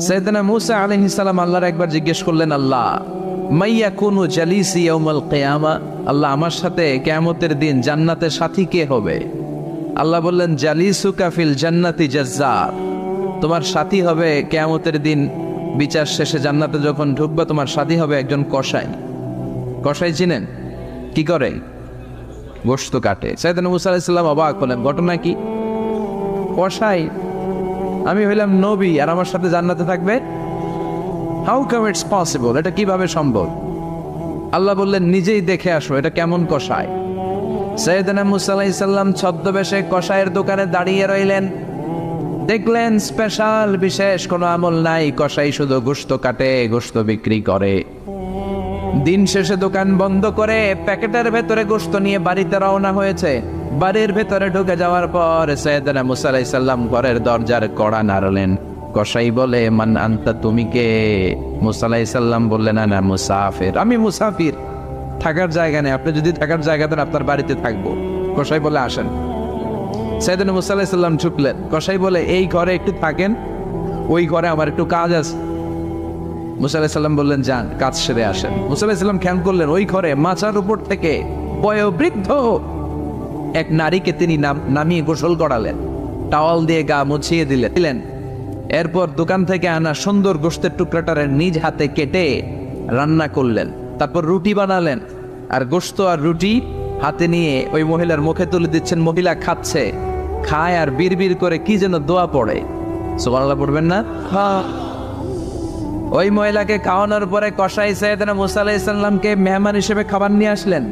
সাইয়েদনা মূসা আলাইহিস সালাম আল্লাহর একবার জিজ্ঞেস করলেন, আল্লাহ মাইয়াকুনু জালিসি ইয়াউমাল কিয়ামা, আল্লাহ আমার সাথে কিয়ামতের দিন জান্নাতের সাথী কে হবে? আল্লাহ বললেন, জালিসুকা ফিল জান্নাতি জাজ্জার, তোমার সাথী হবে কিয়ামতের দিন বিচার শেষে জান্নাতে যখন ঢুকবে তোমার সাথী হবে একজন কসাই। কসাই চিনেন? কি করে? গোশত কাটে। সাইয়েদনা মূসা আলাইহিস সালাম অবাক হলেন, ঘটনা কি? কসাই? আমি হইলাম নবী আর আমার সাথে জান্নাতে থাকবে? হাউ কাম ইটস পসিবল, এটা কিভাবে সম্ভব? আল্লাহ বললেন, নিজেই দেখে আসো এটা কেমন কসাই। সাইয়েদনা মূসা আলাইহিস সালাম ছদ্মবেশে কসাইয়ের দোকানে দাঁড়িয়ে রইলেন। দেখলেন স্পেশাল বিশেষ কোনো আমল নাই, কসাই শুধু গোশত কাটে, গোশত বিক্রি করে। দিন শেষে দোকান বন্ধ করে প্যাকেটের ভেতরে গোশত নিয়ে বাড়িতে রওনা হয়েছে। বাড়ির ভেতরে ঢুকে যাওয়ার পর সাইয়েদনা মূসা আলাইহিস সালাম ঘরের দরজার কড়া নাড়লেন। কসাই বলে, মান আনতা, তুমি কে? মূসা আলাইহিস সালাম বললেন, আনা মুসাফির, আমি মুসাফির, থাকার জায়গা নেই, আপনি যদি থাকার জায়গা দেন আপনার বাড়িতে থাকবো। কসাই বলে, আসেন। সাইয়েদনা মূসা আলাইহিস সালাম ঢুকলেন। কসাই বলে, এই ঘরে একটু থাকেন, ওই ঘরে আমার একটু কাজ আছে। মূসা আলাইহিস সালাম বললেন, যান, কাজ সেরে আসেন। মূসা আলাইহিস সালাম খেয়াল করলেন ওই ঘরে মাচার উপর থেকে বয়োবৃদ্ধ এক নারীকে তিনি নামিয়ে গোসল করালেন, টাওয়াল দিয়ে গা মুছিয়ে দিলেন। এরপর দোকান থেকে আনা সুন্দর গোশতের টুকরাটারে নিজ হাতে কেটে রান্না করলেন। তারপর রুটি বানালেন আর গোশত আর রুটি হাতে নিয়ে ওই মহিলার মুখে তুলে দিচ্ছেন। মহিলা খাচ্ছে, খায় আর বিড়বিড় করে কি যেন দোয়া পড়ে। সুবহানাল্লাহ পড়বেন না? ওই মহিলাকে খাওয়ানোর পরে কসাই সাইয়েদনা মূসা আলাইহিস সালামকে মেহমান হিসেবে খাবার নিয়ে আসলেন।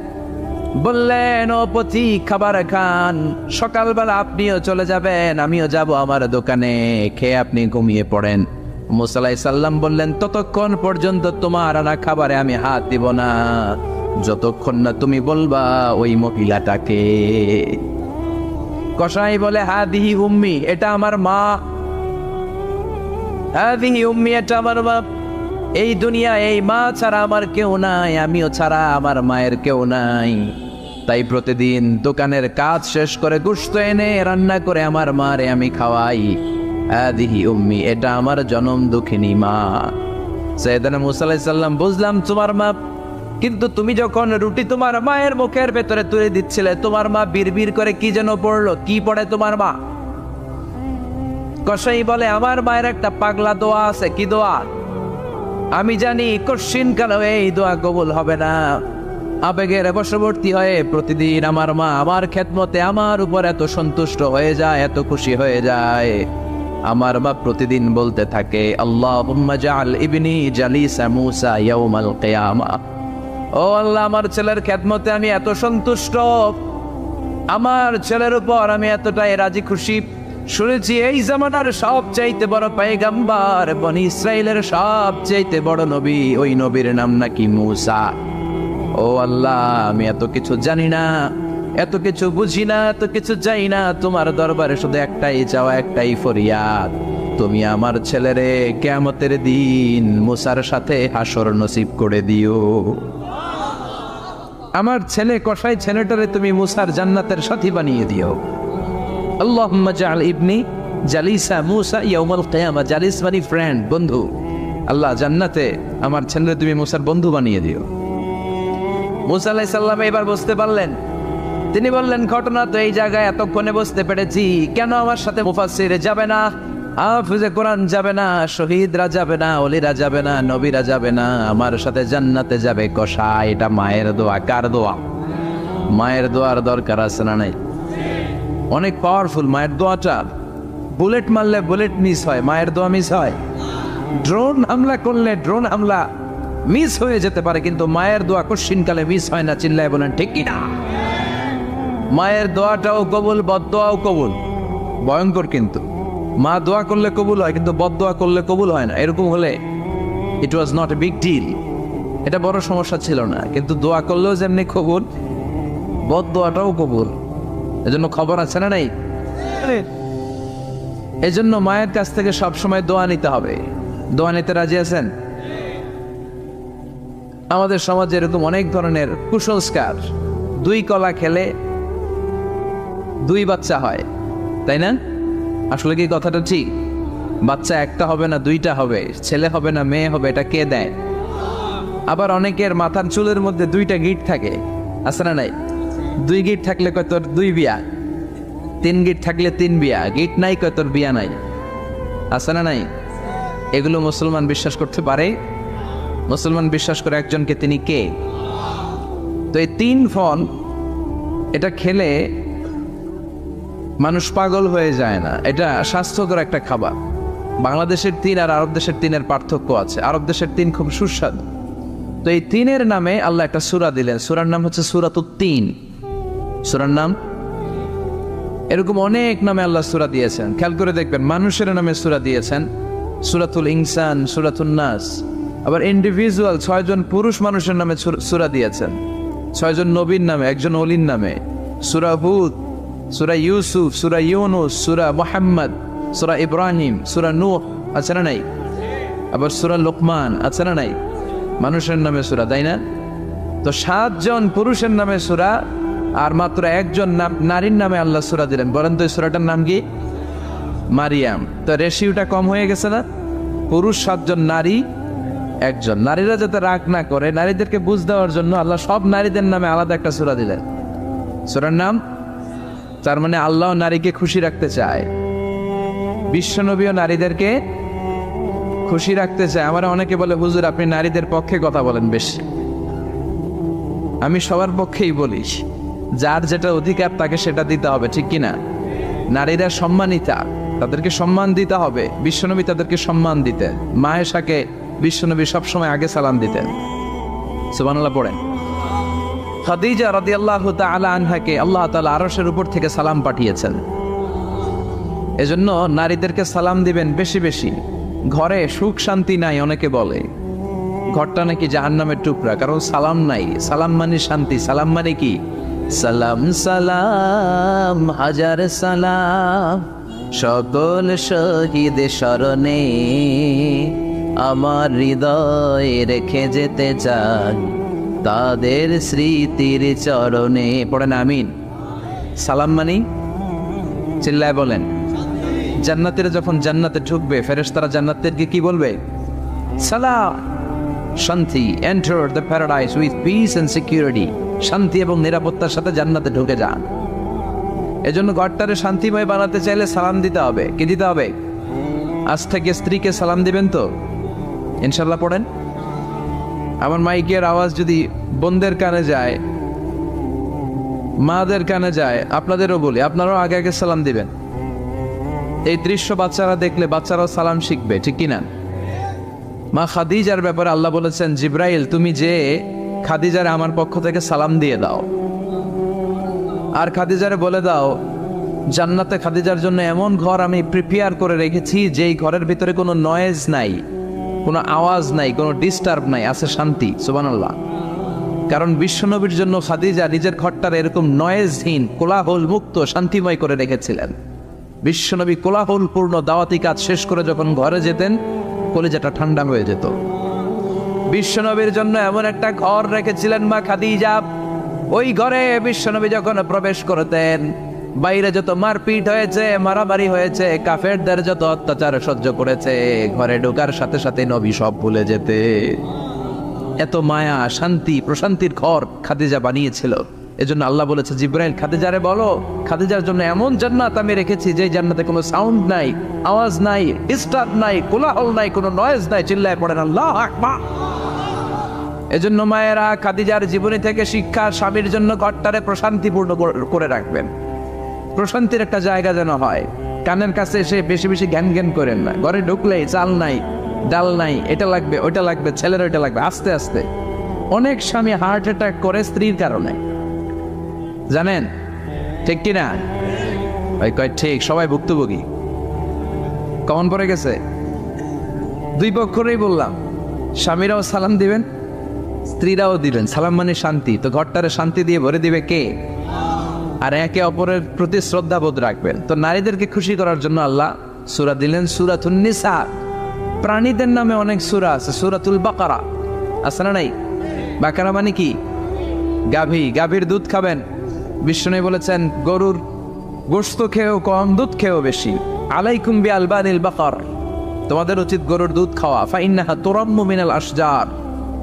বললেন, ও পথিক, খাবার খান, সকালবেলা আপনিও চলে যাবেন, আমিও যাব আমার দোকানে, খেয়ে আপনি ঘুমিয়ে পড়েন। মূসা আলাইহিস সালাম বললেন, ততক্ষণ পর্যন্ত তোমার আনা খাবারে আমি হাত দিব না যতক্ষণ না তুমি বলবা ওই মহিলাটাকে। কসাই বলে, হাদিহি উম্মি, এটা আমার মা, হাদিহি উম্মি, এটা আমার মা। এই দুনিয়া এই মা ছাড়া আমার কেউ নাই, আমিও ছাড়া আমার মায়ের কেউ নাই। তাই প্রতিদিন দোকানের কাজ শেষ করে গোশত এনে রান্না করে আমার মারে আমি খাওয়াই। হাদিহি উম্মি, এটা আমার জনম দুঃখিনী মা। সাইয়েদনা মূসা আলাইহিস সালাম, বুঝলাম তোমার মা, কিন্তু তুমি যখন রুটি তোমার মায়ের মুখের ভেতরে তুলে দিচ্ছিলে, তোমার মা বিড়বিড় করে কি যেন পড়লো, কি পড়ে তোমার মা? কসাই বলে, আমার মায়ের একটা পাগলা দোয়া আছে। কি দোয়া? আমি জানি কঠিন কালেও এই দোয়া কবুল হবে না। আবেগের বশবর্তী হয়ে প্রতিদিন আমার মা আমার খেদমতে আমার উপর এত সন্তুষ্ট হয়ে যায়, এত খুশি হয়ে যায়। আমার মা প্রতিদিন বলতে থাকে, আল্লাহুম্মা জাআল ইবনি জালিসা মূসা ইয়াউমাল কিয়ামা। ও আল্লাহ, আমার ছেলের খেদমতে আমি এত সন্তুষ্ট, আমার ছেলের উপর আমি এতটাই রাজি খুশি। শুনেছি এই জামানার সবচাইতে বড় পয়গম্বর, বনি ইসরাইলের সবচাইতে বড় নবী, ওই নবীর নাম নাকি মূসা। ও আল্লাহ, আমি এত কিছু জানি না, এত কিছু বুঝি না, এত কিছু চাই না, তোমার দরবারে শুধু একটাই চাওয়া, একটাই ফরিয়াদ, তুমি আমার ছেলেরে কিয়ামতের দিন মূসার সাথে হাসর নসিব করে দিও। আমার ছেলে কসাই ছেলেটারে তুমি মূসার জান্নাতের সাথী বানিয়ে দিও। আল্লাহুম্মা জাআল ইবনি জালিসা মূসা ইয়াউমাল কিয়ামা, জালিস মানে ফ্রেন্ড, বন্ধু। আল্লাহ, জান্নাতে আমার ছেলেরে তুমি মূসার বন্ধু বানিয়ে দিও। মূসা আলাইহিস সালাম এবার বুঝতে পারলেন। তিনি বললেন, ঘটনা তো এই জায়গায় এতক্ষণে বুঝতে পেরেছি, কেন আমার সাথে মুফাসসির যাবে না, হাফেজে কোরআন যাবে না, শহীদরা যাবে না, ওলিরা যাবে না, নবীরা যাবে না, আমার সাথে জান্নাতে যাবে কসাই। এটা মায়ের দোয়া। কার দোয়া? মায়ের দোয়ার দরকার আছে না নাই? অনেক পাওয়ারফুল মায়ের দোয়াটা। বুলেট মারলে বুলেট মিস হয়, মায়ের দোয়া মিস হয়? ড্রোন হামলা করলে ড্রোন হামলা মিস হয়ে যেতে পারে, কিন্তু মায়ের দোয়া কঠিনকালে মিস হয় না। চিল্লায় বলেন ঠিক কিনা? মায়ের দোয়াটাও কবুল, বদদোয়াও কবুল। ভয়ঙ্কর কিন্তু। মা দোয়া করলে কবুল হয়, কিন্তু বদদোয়া করলে কবুল হয় না। এরকম হলে it was not a big deal, এটা বড় সমস্যা ছিল না। কিন্তু দোয়া করলেও যেমনি কবুল, বদদোয়াটাও কবুল। এজন্য খবর আছে না নাই? এজন্য মায়ের কাছ থেকে সবসময় দোয়া নিতে হবে। দোয়া নিতে রাজি আছেন? আমাদের সমাজে এরকম অনেক ধরনের কুসংস্কার। 2 কলা খেলে 2 বাচ্চা হয়, তাই না? আসলে কি কথাটা ঠিক? বাচ্চা একটা হবে না দুইটা হবে, ছেলে হবে না মেয়ে হবে, এটা কে দেয়? আবার অনেকের মাথার চুলের মধ্যে দুইটা গিট থাকে, আছে না নাই? 2 গিট থাকলে কয় তোর 2 বিয়া, 3 গিট থাকলে 3 বিয়া, গিট নাই কয় তোর বিয়া নাই, আছে না নাই? এগুলো মুসলমান বিশ্বাস করতে পারে? মুসলমান বিশ্বাস করে একজনকে, তিনি কে? তো এই 3 ফল এটা খেলে মানুষ পাগল হয়ে যায় না, এটা স্বাস্থ্যকর একটা খাবার। বাংলাদেশের 3 আর আরব দেশের 3-এর পার্থক্য আছে। আরব দেশের 3 খুব সুস্বাদু। তো এই 3-এর নামে আল্লাহ একটা সূরা দিলেন, সূরার নাম হচ্ছে সূরাতুত তিন। সূরার নাম এরকম অনেক নামে আল্লাহ সূরা দিয়েছেন, খেয়াল করে দেখবেন। মানুষের নামে সূরা দিয়েছেন, সূরাতুল ইনসান, সূরাতুন নাস। আবার ইন্ডিভিজুয়াল 6 জন পুরুষ মানুষের নামে সূরা দিয়েছেন, 6 জন নবীর নামে, একজন ওলির নামে। সূরা হুদ, সূরা ইউসুফ, সূরা ইউনুস, সূরা মুহাম্মদ, সূরা ইব্রাহিম, সূরা নূহ, আছে না নাই? আবার সূরা লোকমান, আছে না নাই? মানুষের নামে সূরা, তাই না? তো 7 জন পুরুষের নামে সূরা, আর মাত্র 1 জন নারীর নামে আল্লাহ সূরা দিলেন। বলেন তো এই সূরাটার নাম কি? মারিয়াম। তো রেশিওটা কম হয়ে গেছে না? পুরুষ 7 জন, নারী 1 জন। নারীরা যাতে রাগ না করে, নারীদেরকে বুঝ দেওয়ার জন্য আল্লাহ সব নারীদের নামে আলাদা একটা সূরা দিলেন। সূরার নাম, তার মানে আল্লাহ নারীকে খুশি রাখতে চায়, বিশ্বনবীও নারীদেরকে খুশি রাখতে চায়। আমার অনেকে বলে, হুজুর আপনি নারীদের পক্ষে কথা বলেন বেশি। আমি সবার পক্ষেই বলি, যার যেটা অধিকার তাকে সেটা দিতে হবে, ঠিক কিনা? নারীরা সম্মানিতা, তাদেরকে সম্মান দিতে হবে। বিশ্বনবী তাদেরকে সম্মান দিতেন। মায়েশাকে বিশ্বনবী সবসময় আগে সালাম দিতেন। সুবহানাল্লাহ পড়েন। খাদিজা রাদিয়াল্লাহু তাআলা আনহাকে আল্লাহ তাআলা আরশের উপর থেকে সালাম পাঠিয়েছেন। এজন্য নারীদেরকে সালাম দিবেন বেশি বেশি। ঘরে সুখ শান্তি নাই, অনেকে বলে ঘরটা নাকি জাহান্নামের টুকরা, কারণ সালাম নাই। সালাম মানে শান্তি। সালাম মানে কি? সালাম সালাম হাজার সালাম সকল শহীদ স্মরণে, আমার হৃদয়ে রেখে যেতে চাই তাদের স্মৃতির চরণে। পড়েন আমিন। সালাম মানি, চিল্লায় বলেন। জান্নাতীরা যখন জান্নাতে ঢুকবে, ফেরেশতারা জান্নাতীদেরকে কি বলবে? সালাম, শান্তি। Enter the paradise with peace and security. শান্তি এবং নিরাপত্তার সাথে জান্নাতে ঢুকে যান। এজন্য ঘরটারে শান্তিময় বানাতে চাইলে সালাম দিতে হবে। কি দিতে হবে? আজ থেকে স্ত্রীকে সালাম দিবেন তো ইনশাল্লাহ। পড়েন। আমার মাইকের আওয়াজ যদি বোনদের কানে যায়, মাদের কানে যায়, আপনাদেরও বলি, আপনারাও আগে আগে সালাম দিবেন। এই দৃশ্য বাচ্চারা দেখলে বাচ্চারাও সালাম শিখবে, ঠিক কিনা? মা খাদিজার ব্যাপারে আল্লাহ বলেছেন, জিব্রাইল তুমি যে খাদিজারে আমার পক্ষ থেকে সালাম দিয়ে দাও, আর খাদিজারে বলে দাও জান্নাতে খাদিজার জন্য এমন ঘর আমি প্রিপেয়ার করে রেখেছি যেই ঘরের ভিতরে কোনো নয়েজ নাই, কোনো আওয়াজ নাই, কোনো ডিস্টার্ব নাই, আছে শান্তি। সুবহানাল্লাহ। কারণ বিশ্বনবীর জন্য খাদিজা নিজের ঘরটার এরকম নয়েজহীন, কোলাহল মুক্ত, শান্তিময় করে রেখেছিলেন। বিশ্বনবী কোলাহলপূর্ণ দাওয়াতি কাজ শেষ করে যখন ঘরে যেতেন, কলিজাটা ঠান্ডা হয়ে যেত। বিশ্বনবীর জন্য এমন একটা ঘর রেখেছিলেন মা খাদিজা, ওই ঘরে বিশ্বনবী যখন প্রবেশ করতেন, বাইরে যত মারপিট হয়েছে, মারামারি হয়েছে, কাফেরদের যত অত্যাচার সহ্য করেছে, ঘরে ঢোকার সাথে সাথে নবী সব ভুলে যেতে। এত মায়া, শান্তি, প্রশান্তির ঘর খাদিজা বানিয়েছিল। এজন্য আল্লাহ বলেছে, জিব্রাইল খাদিজারে বলো, খাদিজার জন্য এমন জান্নাত আমি রেখেছি যে জান্নাতে কোনো সাউন্ড নাই, আওয়াজ নাই, ডিস্টার্ব নাই, কোলাহল নাই, কোনো নয়েজ নাই। চিল্লায় পড়েন আল্লাহু আকবার। এজন্য মায়েরা খাদিজার জীবনী থেকে শিক্ষা, স্বামীর জন্য ঘরটারে প্রশান্তিপূর্ণ করে রাখবেন। প্রশান্তির একটা জায়গা যেন হয়। কানের কাছে এসে বেশি বেশি জ্ঞান জ্ঞান করেন না। ঘরে ঢুকলেই চাল নাই, ডাল নাই, এটা লাগবে, ওইটা লাগবে, ছেলের ওইটা লাগবে। আস্তে আস্তে অনেক স্বামী হার্ট অ্যাটাক করে স্ত্রীর কারণে, জানেন ঠিক কিনা? ভাই কয় ঠিক, সবাই ভুক্তভোগী। কমন পড়ে গেছে। দুই পক্ষরেই বললাম, স্বামীরাও সালাম দিবেন, স্ত্রীরাও দিবেন। সালাম মানে শান্তি। তো ঘরটারে শান্তি দিয়ে ভরে দিবে কে? আর একে অপরের প্রতি শ্রদ্ধাবোধ রাখবেন। তো নারীদেরকে খুশি করার জন্য আল্লাহ সূরা দিলেন, সূরাতুন নিসা। প্রাণীদের নামে অনেক সূরা আছে, সূরাতুল বাকারা আছে না নাই? বাকারা মানে কি? গাভী। গাভীর দুধ খাবেন। বিষ্ণু বলেছেন, গরুর গোশত খেয়েও কম, দুধ খেয়েও বেশি। আলাইকুম বিআলবানিল বাকার, তোমাদের উচিত গরুর দুধ খাওয়া, ফাইন্নাহা তুরাম্মু মিনাল আশজার,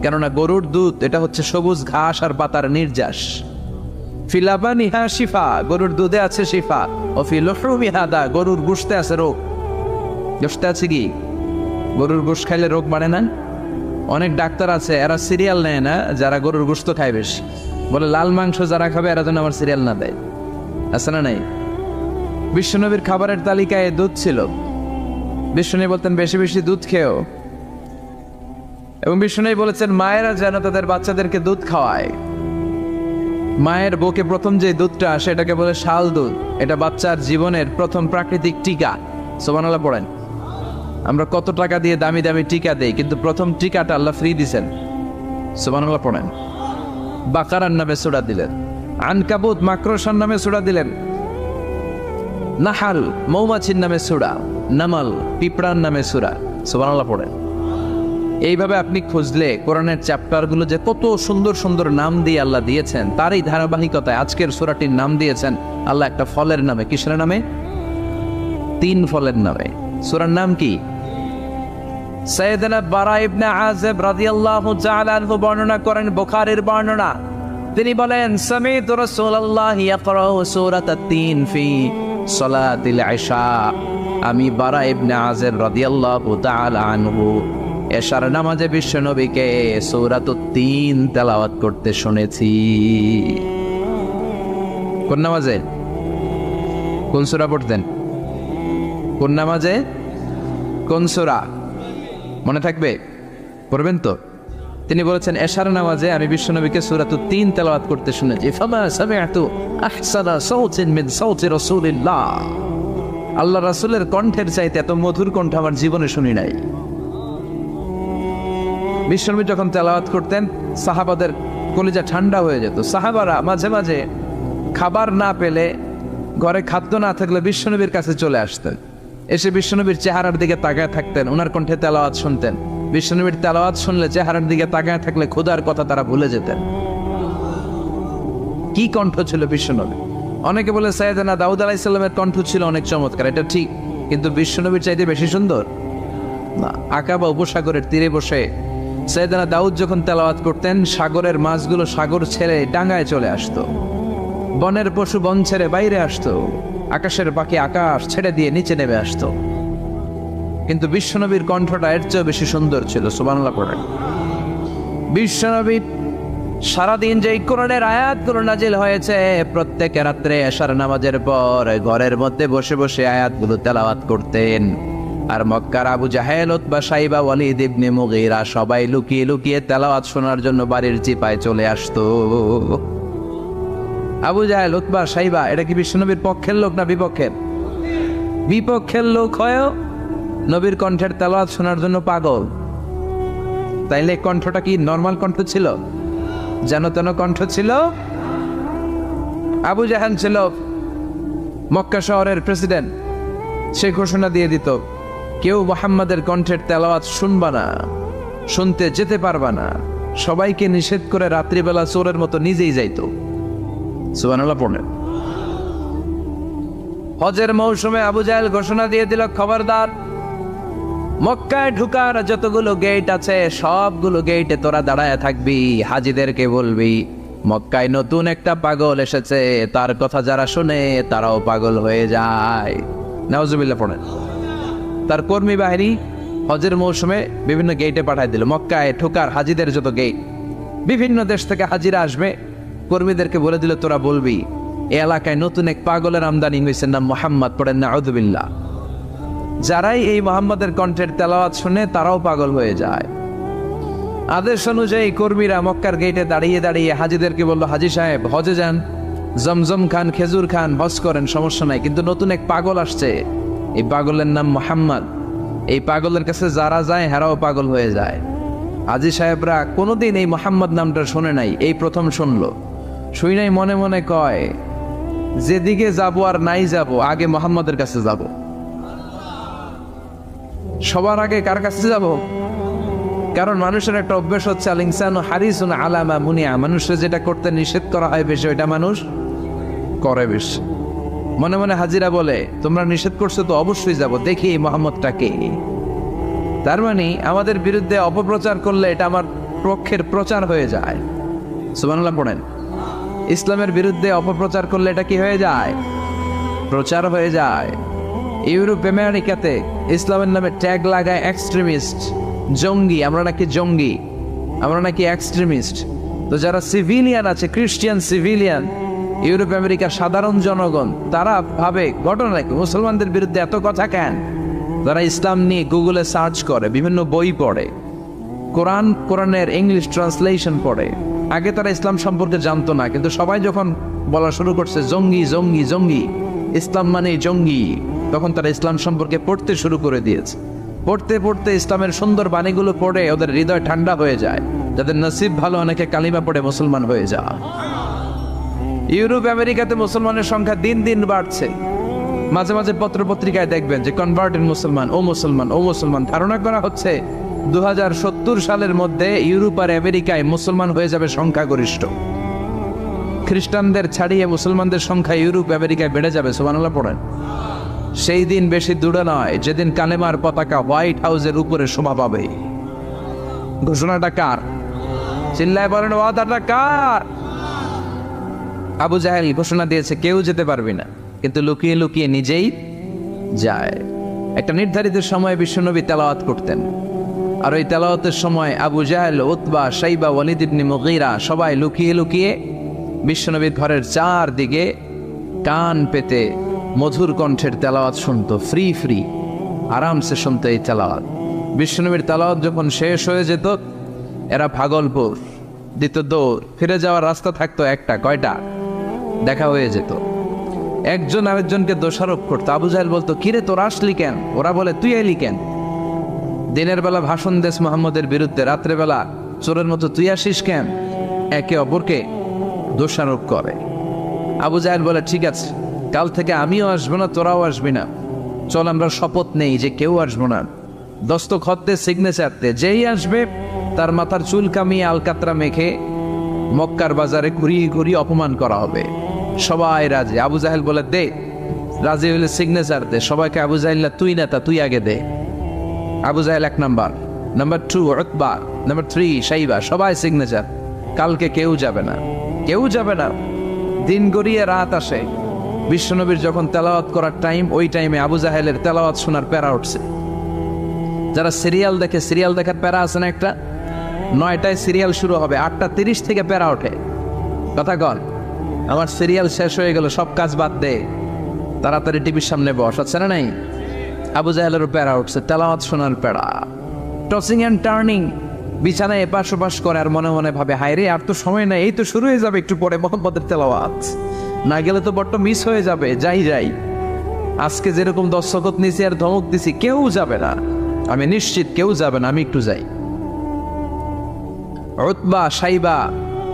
কেননা গরুর দুধ এটা হচ্ছে সবুজ ঘাস আর পাতার নির্যাস। ফি লাবানিহা শিফা, গরুর দুধে আছে শিফা, ও ফি লুহুমিহা দা, গরুর গোশতে আছে রোগ। গোশতে আছে কি? গরুর গোশত খাইলে রোগ বাড়ে না? অনেক ডাক্তার আছে এরা সিরিয়াল নেয় না, যারা গরুর গোশত খায় বেশি, বলে লাল মাংস যারা খাবে এরা যেন আমার সিরিয়াল না দেয়, আছে না নাই? বিশ্বনবীর খাবারের তালিকায় দুধ ছিল। বিশ্বনবী বলতেন বেশি বেশি দুধ খেও, এবং বিশ্বনবী বলেছেন মায়েরা যেন তাদের বাচ্চাদেরকে দুধ খাওয়ায়। মায়ের বুকে প্রথম যে দুধটা আসে এটাকে বলে শাল দুধ, এটা বাচ্চার জীবনের প্রথম প্রাকৃতিক টিকা। সুবহানাল্লাহ পড়েন। আমরা কত টাকা দিয়ে দামি দামি টিকা দেই, কিন্তু প্রথম টিকাটা আল্লাহ ফ্রি দিছেন। সুবহানাল্লাহ পড়েন। বাকারার নামে সূরা দিলেন, আনকাবুত মাকড়সার নামে সূরা দিলেন, নাহাল মৌমাছির নামে সূরা, নামাল পিঁপড়ার নামে সূরা। সুবহানাল্লাহ পড়েন। এইভাবে আপনি খুঁজলে কোরআনের চ্যাপ্টারগুলো যে কত সুন্দর সুন্দর নাম দিয়ে আল্লাহ দিয়েছেন, তারই ধারাবাহিকতায় আজকের সূরাটির নাম দিয়েছেন আল্লাহ একটা ফলের নামে। কিসের নামে? 3 ফলের নামে। সূরার নাম কি? সাইয়েদনা বারা ইবনে আযিব রাদিয়াল্লাহু তাআলা আনহু বর্ণনা করেন, বুখারীর বর্ণনা। তিনি বলেন সামি'তু রাসূলুল্লাহ ইয়াকরাউ সূরাতাত তিন ফি সালাতিল ইশা, আমি বারা ইবনে আযিব রাদিয়াল্লাহু তাআলা আনহু এশার নামাজে বিশ্বনবীকে সূরাতুত তিন তেলাওয়াত করতে শুনেছি। কোন নামাজে? কোন সূরা পড়তেন? কোন নামাজে? কোন সূরা? মনে থাকবে? পড়বেন তো? তিনি বলেছেন এশার নামাজে আমি বিশ্বনবীকে সূরাতুত তিন তেলাওয়াত করতে শুনেছি। ফামা সামি'তু আহসানা সাওতিন মিন সাওতি রাসূলিল্লাহ, আল্লাহ রাসূলের কণ্ঠের চাইতে এত মধুর কণ্ঠ আমার জীবনে শুনি নাই। বিশ্বনবী যখন তেলাওয়াত করতেন সাহাবাদের কলিজা ঠান্ডা হয়ে যেত। সাহাবারা মাঝে মাঝে খাবার না পেলে, ঘরে খাদ্য না থাকলে বিশ্বনবীর কাছে চলে আসতেন, এসে বিশ্বনবীর চেহারার দিকে তাকায় থাকতেন, ওনার কণ্ঠে তেলাওয়াত শুনতেন। বিশ্বনবীর তেলাওয়াত শুনলে চেহারার দিকে তাকায় থাকলে ক্ষুধার কথা তারা ভুলে যেতেন। কি কণ্ঠ ছিল বিশ্বনবী! অনেকে বলে সাইয়েদনা দাউদ আলাইহিস সালামের কণ্ঠ ছিল অনেক চমৎকার, এটা ঠিক, কিন্তু বিশ্বনবীর চাইতে বেশি সুন্দর না। আকাবা উপসাগরের তীরে বসে সাইয়েদনা দাউদ যখন তেলাওয়াত করতেন, সাগরের মাছগুলো সাগর ছেড়ে ডাঙায় চলে আসতো, বনের পশু বন ছেড়ে বাইরে আসতো, আকাশের পাখি আকাশ ছেড়ে দিয়ে নিচে নেমে আসতো, কিন্তু বিশ্বনবীর কণ্ঠটা এর চেয়ে বেশি সুন্দর ছিল। সুবহানাল্লাহ পড়েন। বিশ্বনবী সারাদিন যে কোরআনের আয়াতগুলো নাজিল হয়েছে, প্রত্যেক রাত্রে এশার নামাজের পর ঘরের মধ্যে বসে বসে আয়াতগুলো তেলাওয়াত করতেন। আর মক্কার আবু জাহেল, উতবা, সাইবা, ওয়ালিদ ইবনে মুগীরা সবাই লুকিয়ে লুকিয়ে তেলাওয়াত শোনার জন্য বাড়ির চিপায় চলে আসতো। আবু জাহেল, উতবা, সাইবা এটা কি বিশ্বনবীর পক্ষের লোক না বিপক্ষের? বিপক্ষের লোক হয়েও নবীর কণ্ঠের তেলাওয়াত শোনার জন্য পাগল। তাইলে কণ্ঠটা কি নরমাল কণ্ঠ ছিল? যেন তেন কণ্ঠ ছিল? আবু জাহেল ছিল মক্কা শহরের প্রেসিডেন্ট, সে ঘোষণা দিয়ে দিত কেউ মুহাম্মাদের কণ্ঠের তেলাওয়াত শুনবা না, শুনতে যেতে পারবা না, সবাইকে নিষেধ করে রাত্রিবেলা চোরের মতো নিজেই যাইতো। সুবহানাল্লাহ পড়েন। হজের মৌসুমে আবু জাহেল ঘোষণা দিয়ে দিল খবরদার, মক্কায় ঢুকার যতগুলো গেট আছে সবগুলো গেটে তোরা দাঁড়ায় থাকবি, হাজিদেরকে বলবি মক্কায় নতুন একটা পাগল এসেছে, তার কথা যারা শুনে তারাও পাগল হয়ে যায়। নাউজুবিল্লাহ পড়েন। তার কর্মী বাহিনী হজের মৌসুমে বিভিন্ন গেটে পাঠায় দিল, মক্কায় ঢুকার হাজিদের যত গেট, বিভিন্ন দেশ থেকে হাজিরা আসবে, কর্মীদেরকে বলে দিল তোরা বলবি এই এলাকায় নতুন এক পাগলের আমদানি হয়েছে, নাম মুহাম্মদ। পড়েন নাউযুবিল্লাহ। যারাই এই মুহাম্মাদের কণ্ঠের তেলাওয়াত শুনে তারাও পাগল হয়ে যায়। আদেশ অনুযায়ী কর্মীরা মক্কার গেটে দাঁড়িয়ে দাঁড়িয়ে হাজিদেরকে বলল, হাজি সাহেব হজে যান, জমজম খান, খেজুর খান, হজ করেন, সমস্যা নাই, কিন্তু নতুন এক পাগল আসছে, এই পাগলের নাম মুহাম্মদ, এই পাগলের কাছে যারা যায় হেরাও পাগল হয়ে যায়। হাজি সাহেবরা কোনোদিন এই মুহাম্মদ নামটা শোনে নাই, এই প্রথম শুনলো। শুই নাই মনে মনে কয় যেদিকে যাব আর নাই যাব, আগে মুহাম্মদের কাছে যাব। সবার আগে কার কাছে যাব? কারণ মানুষের একটা অভ্যাস হচ্ছে আল ইনসানু হারিসুন আলা মা মুনিয়া, মানুষের যেটা করতে নিষেধ করা হয় বেশি ওইটা মানুষ করে বেশি। মনে মনে হাজিরা বলে তোমরা নিষেধ করছো তো অবশ্যই যাব, দেখি এই মুহাম্মদটাকে। তার মানে আমাদের বিরুদ্ধে অপপ্রচার করলে এটা আমার পক্ষের প্রচার হয়ে যায়। সুবহানাল্লাহ পড়েন। ইসলামের বিরুদ্ধে অপপ্রচার করলে এটা কি হয়ে যায়? প্রচার হয়ে যায়। ইউরোপ আমেরিকাতে ইসলামের নামে ট্যাগ লাগায় এক্সট্রিমিস্ট, জঙ্গি। আমরা নাকি জঙ্গি, আমরা নাকি এক্সট্রিমিস্ট। তো যারা সিভিলিয়ান আছে, খ্রিস্টিয়ান সিভিলিয়ান, ইউরোপ আমেরিকার সাধারণ জনগণ, তারা ভাবে ঘটনা নাকি মুসলমানদের বিরুদ্ধে এত কথা কেন? যারা ইসলাম নিয়ে গুগলে সার্চ করে, বিভিন্ন বই পড়ে, কোরআনের ইংলিশ ট্রান্সলেশন পড়ে। আগে তারা ইসলাম সম্পর্কে জানতো না, কিন্তু সবাই যখন বলা শুরু করছে জঙ্গি জঙ্গি জঙ্গি, ইসলাম মানে জঙ্গি, তখন তারা ইসলাম সম্পর্কে পড়তে শুরু করে দিয়েছে। পড়তে পড়তে ইসলামের সুন্দর বাণীগুলো পড়ে ওদের হৃদয় ঠান্ডা হয়ে যায়। যাদের নসিব ভালো, অনেকে কালিমা পড়ে মুসলমান হয়ে যায়। ইউরোপ আমেরিকাতে মুসলমানের সংখ্যা দিন দিন বাড়ছে। মাঝে মাঝে পত্র পত্রিকায় দেখবেন যে কনভার্টেড মুসলমান, ও মুসলমান, ও মুসলমান। ধারণা করা হচ্ছে 2070 সালের মধ্যে ইউরোপ আর আমেরিকায় মুসলমান হয়ে যাবে সংখ্যাগরিষ্ঠ। খ্রিস্টানদের ছাড়িয়ে মুসলমানদের সংখ্যা ইউরোপ আমেরিকায় বেড়ে যাবে। সুবহানাল্লাহ পড়েন। সেই দিন বেশি দূরে নয় যেদিন কালেমার পতাকা হোয়াইট হাউসের উপরে শোভা পাবে। ঘোষণাটা কার? চিল্লায় বলেন, ওয়াদাটা কার? আবু জাহেল ঘোষণা দিয়েছে কেউ যেতে পারবে না, কিন্তু লুকিয়ে লুকিয়ে নিজেই যায়। একটা নির্ধারিত সময়ে বিশ্বনবী তেলাওয়াত করতেন, আর ওই তেলাওয়াতের সময় আবু জাহেল, উতবা, শাইবা, ওয়ালিদ ইবনে মুগীরা সবাই লুকিয়ে লুকিয়ে বিশ্বনবীর ঘরের চারদিকে কান পেতে মধুর কণ্ঠের তেলাওয়াত শুনতো। ফ্রি ফ্রি আরামসে শুনতো এই তেলাওয়াত। বিশ্বনবীর তেলাওয়াত যখন শেষ হয়ে যেত, এরা ভাগলপুর দিত দৌড়। ফিরে যাওয়ার রাস্তা থাকতো একটা, কয়টা? দেখা হয়ে যেত। একজন আরেকজনকে দোষারোপ করতো। আবু জাহেল বলতো, কিরে তোরা আসলি কেন? ওরা বলে, তুই এলি কেন? দিনের বেলা ভাষণ দেশ মোহাম্মদের বিরুদ্ধে, রাত্রে বেলা চোরের মতো তুই আসিস কেন? একে অপরকে দোষারোপ করে। আবু জাহেল বলে, ঠিক আছে, কাল থেকে আমিও আসবো না, তোরাও আসবি না। চল আমরা শপথ নেই যে কেউ আসবো না। দস্তখত দে, সিগনেচার দে, যেই আসবে তার মাথার চুল কামিয়ে আলকাতরা মেখে মক্কার বাজারে ঘুরিয়ে ঘুরিয়ে অপমান করা হবে। সবাই রাজি। আবু জাহেল বলে, দে। রাজি হলে সিগনেচার দে। সবাইকে আবু জাহেল, তুই নেতা, তুই আগে দে। আবু জাহেল 1 নাম্বার, নাম্বার 2 উতবা, নাম্বার 3 শাইবা, সবাই সিগনেচার। কালকে কেউ যাবে না, কেউ যাবে না। দিন গড়িয়ে রাত আসে। বিশ্বনবীর যখন তেলাওয়াত করার টাইম, ওই টাইমে আবু জাহেলের তেলাওয়াত শোনার প্যারা উঠছে। যারা সিরিয়াল দেখে, সিরিয়াল দেখার প্যারা আছে না একটা? 9টায় সিরিয়াল শুরু হবে, 8:30 থেকে প্যারা ওঠে। কথা কন, আমার সিরিয়াল শেষ হয়ে গেল, সব কাজ বাদ দে, তাড়াতাড়ি টিভির সামনে বস, আছে না নাই? আবু জাহেলেরও প্যারা উঠছে, তেলাওয়াত শোনার প্যারা। টসিং অ্যান্ড টার্নিং, বিছানায় এপাশ ওপাশ করে, আর মনে মনে ভাবে, হায় রে, আর তো সময় নাই, এই তো শুরু হয়ে যাবে একটু পরে মোহাম্মদের তেলাওয়াত, না গেলে তো বড্ড মিস হয়ে যাবে। যাই আজকে যেরকম দস্তখত নিছি আর ধমক দিছি, কেউ যাবে না, আমি নিশ্চিত কেউ যাবে না, আমি একটু যাই। উতবা, শাইবা,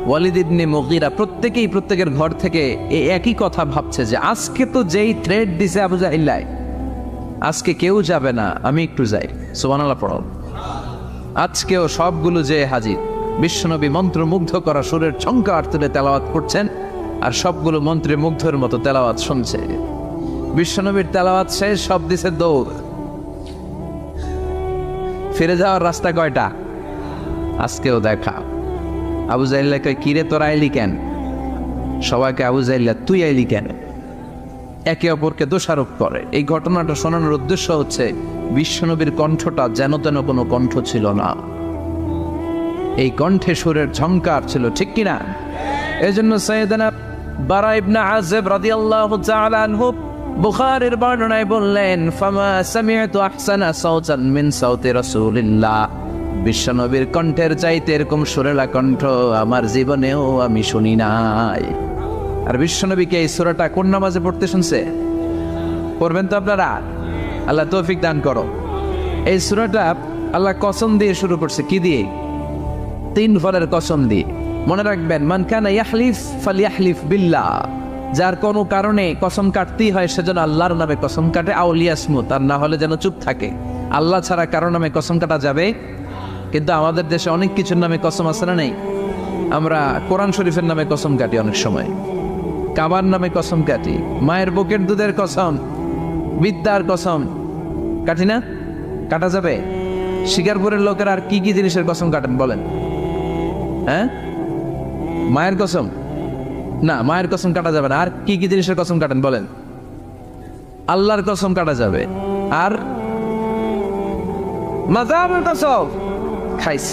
ওয়ালিদ ইবনে মুগীরা প্রত্যেকেই প্রত্যেকের ঘর থেকে এই একই কথা ভাবছে যে আজকে তো যেই থ্রেড দিছে আবু জাহেল, আজকে কেউ যাবে না, আমি একটু যাই। সুবহানাল্লাহ পড়ো। আজকেও সবগুলো যে হাজির। বিশ্বনবী মন্ত্রমুগ্ধ করা সুরের ঝংকার তুলে তেলাওয়াত করছেন, আর সবগুলো মন্ত্রে মুগ্ধের মতো তেলাওয়াত শুনছে। বিশ্বনবীর তেলাওয়াত শেষ, সব দিছে দৌড়। ফিরে যাওয়ার রাস্তা কয়টা? আজকেও দেখা। আবু জাহেল কয়, কিরে তোরা আইলি কেন? সবাইকে আবু জাহেল, তুই আইলি কেন? একে অপরকে দোষারোপ করে। এই ঘটনাটা শোনানোর উদ্দেশ্য হচ্ছে বিশ্বনবীর কণ্ঠটা যেন তেন কোনো কণ্ঠ ছিল না, এই কণ্ঠে সুরের ঝংকার ছিল, ঠিক কিনা? এই জন্য সাইয়েদনা বারা ইবনে আযিব রাদিয়াল্লাহু তাআলা আনহু বুখারীর বর্ণনায় বললেন, ফামা সামি'তু আহসানা সাওতান মিন সাওতি রাসূলিল্লাহ, বিশ্বনবীর কণ্ঠের চাইতে এরকম সুরেলা কণ্ঠ আমার জীবনেও আমি শুনি নাই। আর বিশ্বনবীকে এই সূরাটা কোন নামাজে পড়তে শুনছে? পড়বেন তো আপনারা? আল্লাহ তৌফিক দান করো। এই সূরাটা আল্লাহ কসম দিয়ে শুরু করছে। কি দিয়ে? 3 ফলের কসম দিয়ে। মনে রাখবেন, মান কানা ইয়াহলিফ ফালইয়াহলিফ বিল্লাহ, যার কোনো কারণে কসম কাটতেই হয় সেজন্য আল্লাহর নামে কসম কাটে, আউলিয়াসমু, তার না হলে যেন চুপ থাকে। আল্লাহ ছাড়া কারো নামে কসম কাটা যাবে? কিন্তু আমাদের দেশে অনেক কিছুর নামে কসম আছে না নেই? আমরা কোরআন শরীফের নামে কসম কাটি, অনেক সময় কাবার নামে কসম কাটি, মায়ের বুকের দুধের কসম, বিদ্যার কসম কাটি না? কাটা যাবে? শিকারপুরের লোকেরা আর কি কি জিনিসের কসম কাটেন বলেন? হ্যাঁ, মায়ের কসম না, মায়ের কসম কাটা যাবে না। আর কি কি জিনিসের কসম কাটেন বলেন? আল্লাহর কসম কাটা যাবে। আর মাজারের কসম খাইস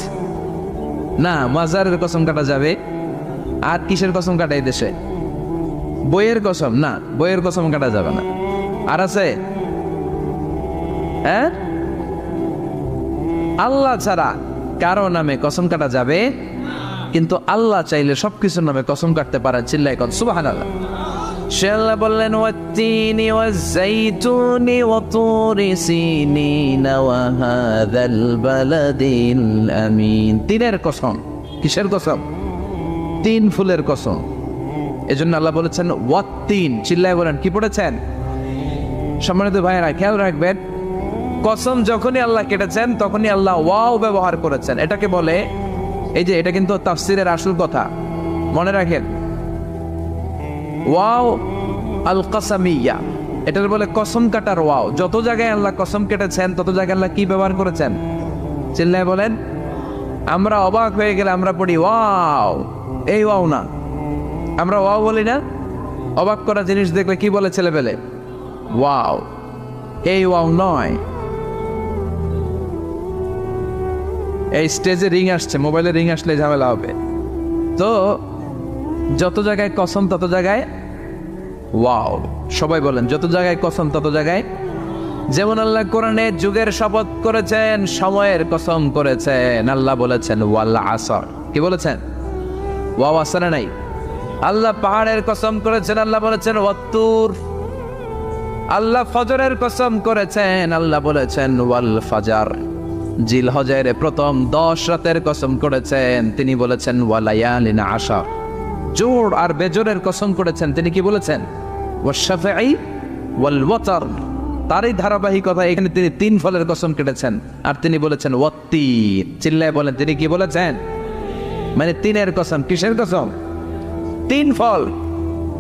না, মাজারের কসম কাটা যাবে। আর কিসের কসম কাটে এই দেশে? বইয়ের কসম না, বইয়ের কসম কাটা যাবে না। আর আছে? হ্যাঁ, আল্লাহ ছাড়া কারো নামে কসম কাটা যাবে, কিন্তু আল্লাহ চাইলে সবকিছুর নামে কসম কাটতে পারেন। চিল্লাই কর সুবহানাল্লাহ। সে আল্লাহ বললেন ওয়াত্তিনি ওয়াজ্জাইতুনি ওয়াতুরি সিনিন ওয়া হাযাল বালাদিল আমিন। তিনের কসম। কিসের কসম? তিন ফুলের কসম। এজন্য আল্লাহ বলেছেন ওয়াত্তিন। চিল্লায় বলেন, কি পড়েছেন? সম্মানিত ভাইয়েরা খেয়াল রাখবেন, কসম যখনই আল্লাহ কেটেছেন তখনই আল্লাহ ওয়াও ব্যবহার করেছেন। এটাকে বলে, এই যে এটা কিন্তু তাফসীরের আসল কথা, মনে রাখেন, ওয়াও আল কাসামিয়া, এটার বলে কসম কাটার ওয়াও। যত জায়গায় আল্লাহ কসম কেটেছেন তত জায়গায় আল্লাহ কি ব্যবহার করেছেন? চিল্লায় বলেন। আমরা অবাক হয়ে গেলে আমরা পড়ি ওয়াও, এই ওয়াও না, আমরা ওয়াও বলি না? অবাক করা জিনিস দেখলে কি বলে ছেলে পেলে? ওয়াও, এই ওয়াও নয়। এই স্টেজে রিং আসছে, মোবাইলে রিং আসলে ঝামেলা হবে। তো যত জায়গায় কসম তত জায়গায় ওয়াও। সবাই বলেন, যত জায়গায় কসম তত জায়গায়। যেমন আল্লাহ কোরআনে যুগের শপথ করেছেন, সময়ের কসম করেছেন। আল্লাহ বলেছেন ওয়াল আসর। কি বলেছেন? ওয়াও আছে না নাই? আল্লাহ পাহাড়ের কসম করেছেন, আল্লাহ বলেছেন ওয়াত্তুর। আল্লাহ ফজরের কসম করেছেন, আল্লাহ বলেছেন ওয়াল ফাজার। জিলহজের প্রথম 10 রাতের কসম করেছেন, তিনি বলেছেন ওয়ালায়ালিন আশর। জোর আর বেজোরের কসম করেছেন, তিনি কি বলেছেন? ওয়াশফাঈ ওয়াল ওয়াতর। তারই ধারাবাহিকতা এখানে তিনি 3 ফলের কসম কেটেছেন, আর তিনি বলেছেন ওয়াত্তিন। চিল্লায় বলেন, তিনি কি বলেছেন? মানে 3-এর কসম। কিসের কসম? 3 ফল।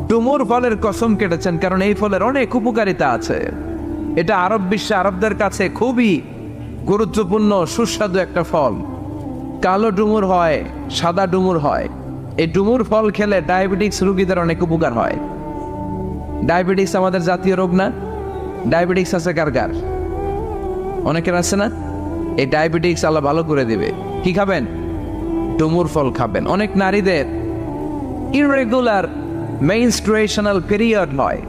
ডুমুর ফলের কসম কেটেছেন, কারণ এই ফলের অনেক উপকারিতা আছে। এটা আরব বিশ্বে আরবদের কাছে খুবই গুরুত্বপূর্ণ সুস্বাদু একটা ফল। কালো ডুমুর হয়, সাদা ডুমুর হয়। এই ডুমুর ফল খেলে ডায়াবেটিক্স রোগীদের অনেক উপকার হয়। ডায়াবেটিক্স আমাদের জাতীয় রোগ না? ডায়াবেটিক্স আছে কার কার? অনেকের আছে না? এই ডায়াবেটিক্স আল্লাহ ভালো করে দিবে। কি খাবেন? ডুমুর ফল খাবেন। অনেক নারীদের ইররেগুলার মেনস্ট্রুয়েশনাল পিরিয়ড হয়,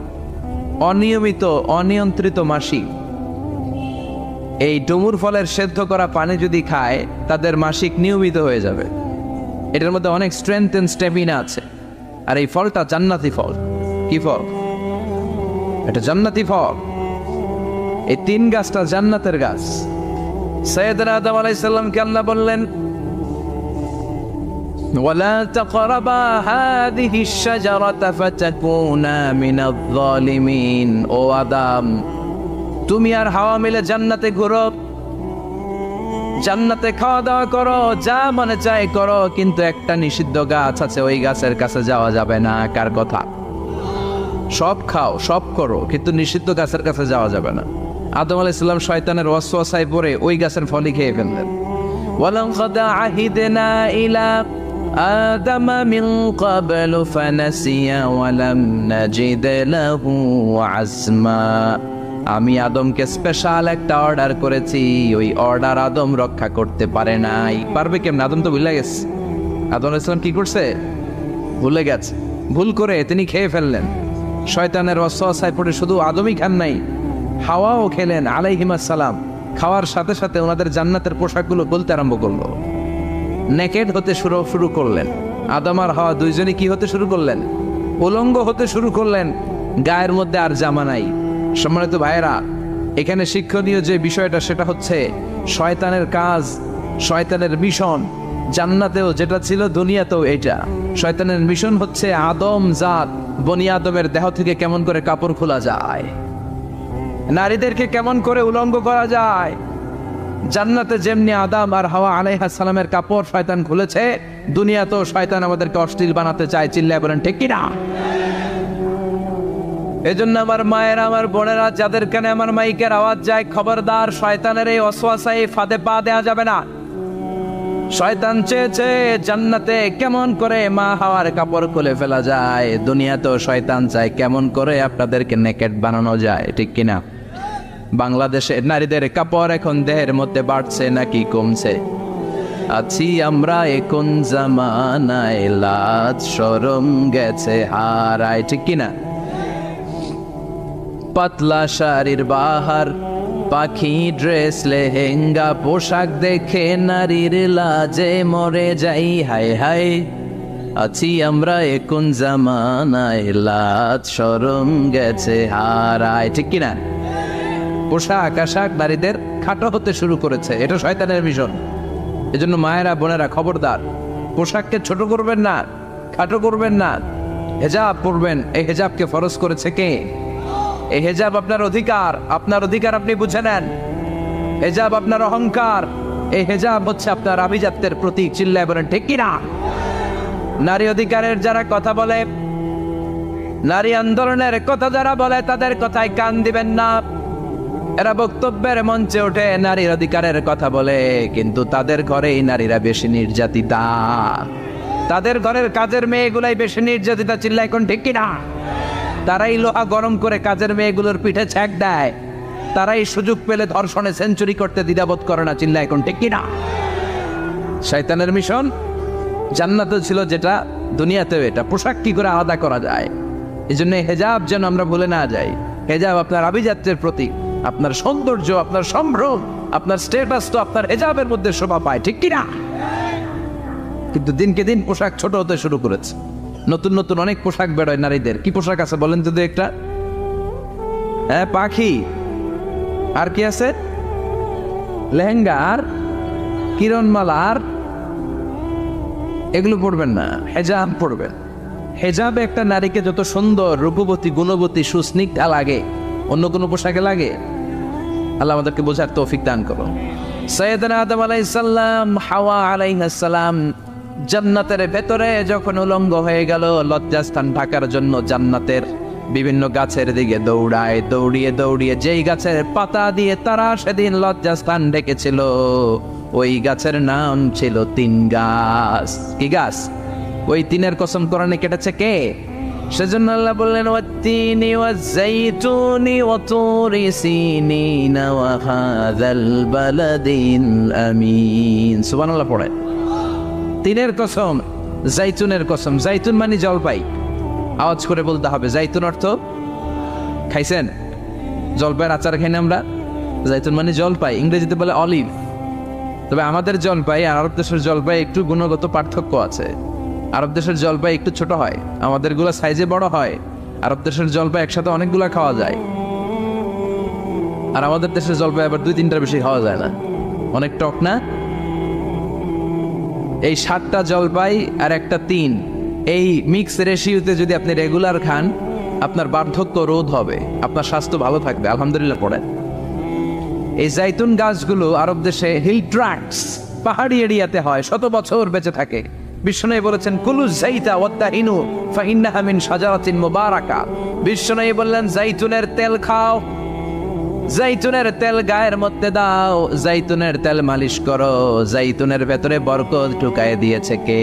অনিয়মিত অনিয়ন্ত্রিত মাসিক। এই ডুমুর ফলের সেদ্ধ করা পানি যদি খায়, তাদের মাসিক নিয়মিত হয়ে যাবে। এটার মধ্যে অনেক স্ট্রেংথ এন্ড স্ট্যামিনা আছে। আর এই ফলটা জান্নাতি ফল। কি ফল? এটা জান্নাতি ফল। এই 3 গাছটা জান্নাতের গাছ। সাইয়েদনা আদম আলাইহিস সালামকে আল্লাহ বললেন ওয়ালা তাকরাবা হাযিহিশ শাজারাতা ফাতাকুনা মিনাজ যালিমিন। ও আদম, তুমি আর হাওয়া মিলে জান্নাতে ঘুরো, জান্নাতে খাওয়া দাওয়া করো, যা মনে চাই করো, কিন্তু একটা নিষিদ্ধ গাছ আছে, ওই গাছের কাছে যাওয়া যাবে না। কার কথা? সব খাও, সব করো, কিন্তু নিষিদ্ধ গাছের কাছে যাওয়া যাবে না। আদম আলাইহিস সালাম শয়তানের ওয়াসওয়াসায় পড়ে ওই গাছের ফলই খেয়ে ফেললেন। ওয়ালাকাদ আহিদনা ইলা আদম মিন ক্বাবলু ফানাসিয়া ওয়া লাম নাজিদ লাহু আজমা। আমি আদমকে স্পেশাল একটা অর্ডার করেছি, ওই অর্ডার আদম রক্ষা করতে পারে নাই। পারবে কেমন? আদম তো ভুলে গেছে। আদম আলাইহিস সালাম কি করছে? ভুলে গেছে। ভুল করে তিনি খেয়ে ফেললেন। শয়তানের ওয়াসওয়াসায় পড়ে শুধু আদমই খান নাই, হাওয়াও খেলেন আলাইহিমাস সালাম। খাওয়ার সাথে সাথে ওনাদের জান্নাতের পোশাকগুলো গলতে আরম্ভ করলো, নেকেড হতে শুরু করলেন। আদম আর হাওয়া দুইজনই কি হতে শুরু করলেন? উলঙ্গ হতে শুরু করলেন। গায়ের মধ্যে আর জামা নাই। সম্মানিত ভাইয়েরা, এখানে শিক্ষণীয় যে বিষয়টা সেটা হচ্ছে শয়তানের কাজ, শয়তানের মিশন জান্নাতেও যেটা ছিল দুনিয়াতেও এইটা। শয়তানের মিশন হচ্ছে আদম জাত, বনি আদমের দেহ থেকে কেমন করে কাপড় খোলা যায়, নারীদেরকে কেমন করে উলঙ্গ করা যায়। জান্নাতে যেমনি আদম আর হাওয়া আলাইহিস সালামের কাপড় শয়তান খুলেছে, দুনিয়াতেও শয়তান আমাদেরকে অশ্লীল বানাতে চায়। চিল্লায় বলেন ঠিক কিনা? এজন্য আমার মায়ের, আমার বোনেরা, যাদের কানে আমার মাইকের আওয়াজ যায়, খবরদার, শয়তানের এই ওয়াসওয়াসায় ফাঁদে পা দেয়া যাবে না। শয়তান চেয়েছে জান্নাতে কেমন করে মা হাওয়ার কাপড় খুলে ফেলা যায়, দুনিয়াতেও শয়তান চায় কেমন করে আপনাদেরকে নেকেড বানানো যায়, ঠিক কিনা? বাংলাদেশে নারীদের কাপড় এখন দেহের মধ্যে বাড়ছে নাকি কমছে? আছি আমরা এখন জামানায়, লাজ শরম গেছে হারায়, ঠিক কিনা? পাতলা শাড়ির বাহার, পাখি ড্রেস, লেহেঙ্গা পোশাক দেখে নারীর লাজে মরে যাই, হায় হায়। আছি আমরা এখন জামানায়, লাজ শরম গেছে হারায়, ঠিক কিনা? পোশাক আশাক নারীদের খাটো হতে শুরু করেছে, এটা শয়তানের মিশন। এজন্য মায়েরা, বোনেরা, খবরদার, পোশাককে ছোট করবেন না, খাটো করবেন না। হেজাব পরবেন, এই হেজাবকে ফরজ করেছে কে? এই হেজাব আপনার অধিকার, আপনার অধিকার আপনি বুঝে নেন। হেজাব আপনার অহংকার, এই হেজাব হচ্ছে আপনার আভিজাত্যের প্রতীক। চিল্লায় বলেন ঠিক কিনা? নারী অধিকারের যারা কথা বলে, নারী আন্দোলনের কথা যারা বলে, তাদের কথায় কান দিবেন না। এরা বক্তব্যের মঞ্চে ওঠে, নারীর অধিকারের কথা বলে, কিন্তু তাদের ঘরেই নারীরা বেশি নির্যাতিতা, তাদের ঘরের কাজের মেয়েগুলাই বেশি নির্যাতিতা। চিল্লায় এখন ঠিক কিনা? তারাই লোহা গরম করে কাজের মেয়েগুলোর পিঠে ছ্যাঁক দেয়, তারাই সুযোগ পেলে ধর্ষণে সেঞ্চুরি করতে দ্বিধাবোধ করে না। চিল্লায় এখন ঠিক কিনা? শয়তানের মিশন। জান্নাতে ছিল যেটা, দুনিয়াতেও এটা। পোশাক কি করে আলাদা করা যায়? এই জন্য হেজাব যেন আমরা ভুলে না যাই। হেজাব আপনার আভিজাত্যের প্রতীক, আপনার সৌন্দর্য, আপনার সম্ভ্রম, আপনার স্ট্যাটাস তো আপনার হেজাবের মধ্যে শোভা পায়, ঠিক কিনা? কিন্তু দিনকে দিন পোশাক ছোট হতে শুরু করেছে। নতুন নতুন অনেক পোশাক বেরোয় নারীদের। কি পোশাক আছে বলেন তো একটা? হ্যাঁ, পাখি। আর কি আছে? লেহেঙ্গা আর কিরণমালা। আর এগুলো পড়বেন না, হেজাব পড়বেন। হেজাবে একটা নারীকে যত সুন্দর, রূপবতী, গুণবতী, সুস্নিগ্ধা লাগে, অন্য কোনো পোশাকে লাগে? আল্লাহ আমাদেরকে বোঝার তৌফিক দান করো। সাইয়েদনা আদম আলাইহিস সালাম, হাওয়া আলাইহিস সালাম জান্নাতের ভেতরে যখন উলঙ্গ হয়ে গেল, লজ্জাস্থান ঢাকার জন্য জান্নাতের বিভিন্ন গাছের দিকে দৌড়ায়। দৌড়িয়ে দৌড়িয়ে যেই গাছের পাতা দিয়ে তারা সেদিন লজ্জাস্থান ডেকেছিল, ওই গাছের নাম ছিল তিন গাছ। কি গাছ? ওই তিনের কসম কোরআনে কেটেছে কে? সেজন্য আল্লাহ বললেন, ওয়াত্তিনি ওয়াজ্জাইতুনি ওয়া তুরি সিনিন ওয়া হাযাল বালাদিল আমিন। সুবহানাল্লাহ পড়ে। তিনের কসম, জাইতুনের কসম। জাইতুন মানে জলপাই। আওয়াজ করে বলতে হবে, জাইতুন অর্থ খাইছেন? জলপাইয়ের আচার খাই না আমরা? জাইতুন মানে জলপাই, ইংরেজিতে বলে অলিভ। তবে আমাদের জলপাই আর আরব দেশের জলপাই একটু গুণগত পার্থক্য আছে। আরব দেশের জলপাই একটু ছোট হয়, আমাদের গুলা সাইজে বড় হয়। আরব দেশের জলপাই একসাথে অনেকগুলা খাওয়া যায়, আর আমাদের দেশের জলপাই আবার 2-3টার বেশি খাওয়া যায় না। অনেক টক না? এই 7টা জলপাই আর একটা তিন, এই মিক্স রেশিওতে যদি আপনি রেগুলার খান, আপনার বার্ধক্য রোধ হবে, আপনার স্বাস্থ্য ভালো থাকবে। আলহামদুলিল্লাহ পড়েন। এই জাইতুন গাছগুলো আরব দেশে হিল ট্র্যাক্টস, পাহাড়ি এরিয়াতে হয়, 100 বছর বেঁচে থাকে। বিশ্বনবী বলেছেন, কুলু যাইতা ওয়াত্তাহিনু ফাইন্নাহা মিন শাজারাতিন মুবারাকা। বিশ্বনবী বললেন, জাইতুনের তেল খাও, জাইতুনের তেল গায়ের মধ্যে দাও, জাইতুনের তেল মালিশ করো। জাইতুনের ভেতরে বরকত ঢুকায় দিয়েছে কে?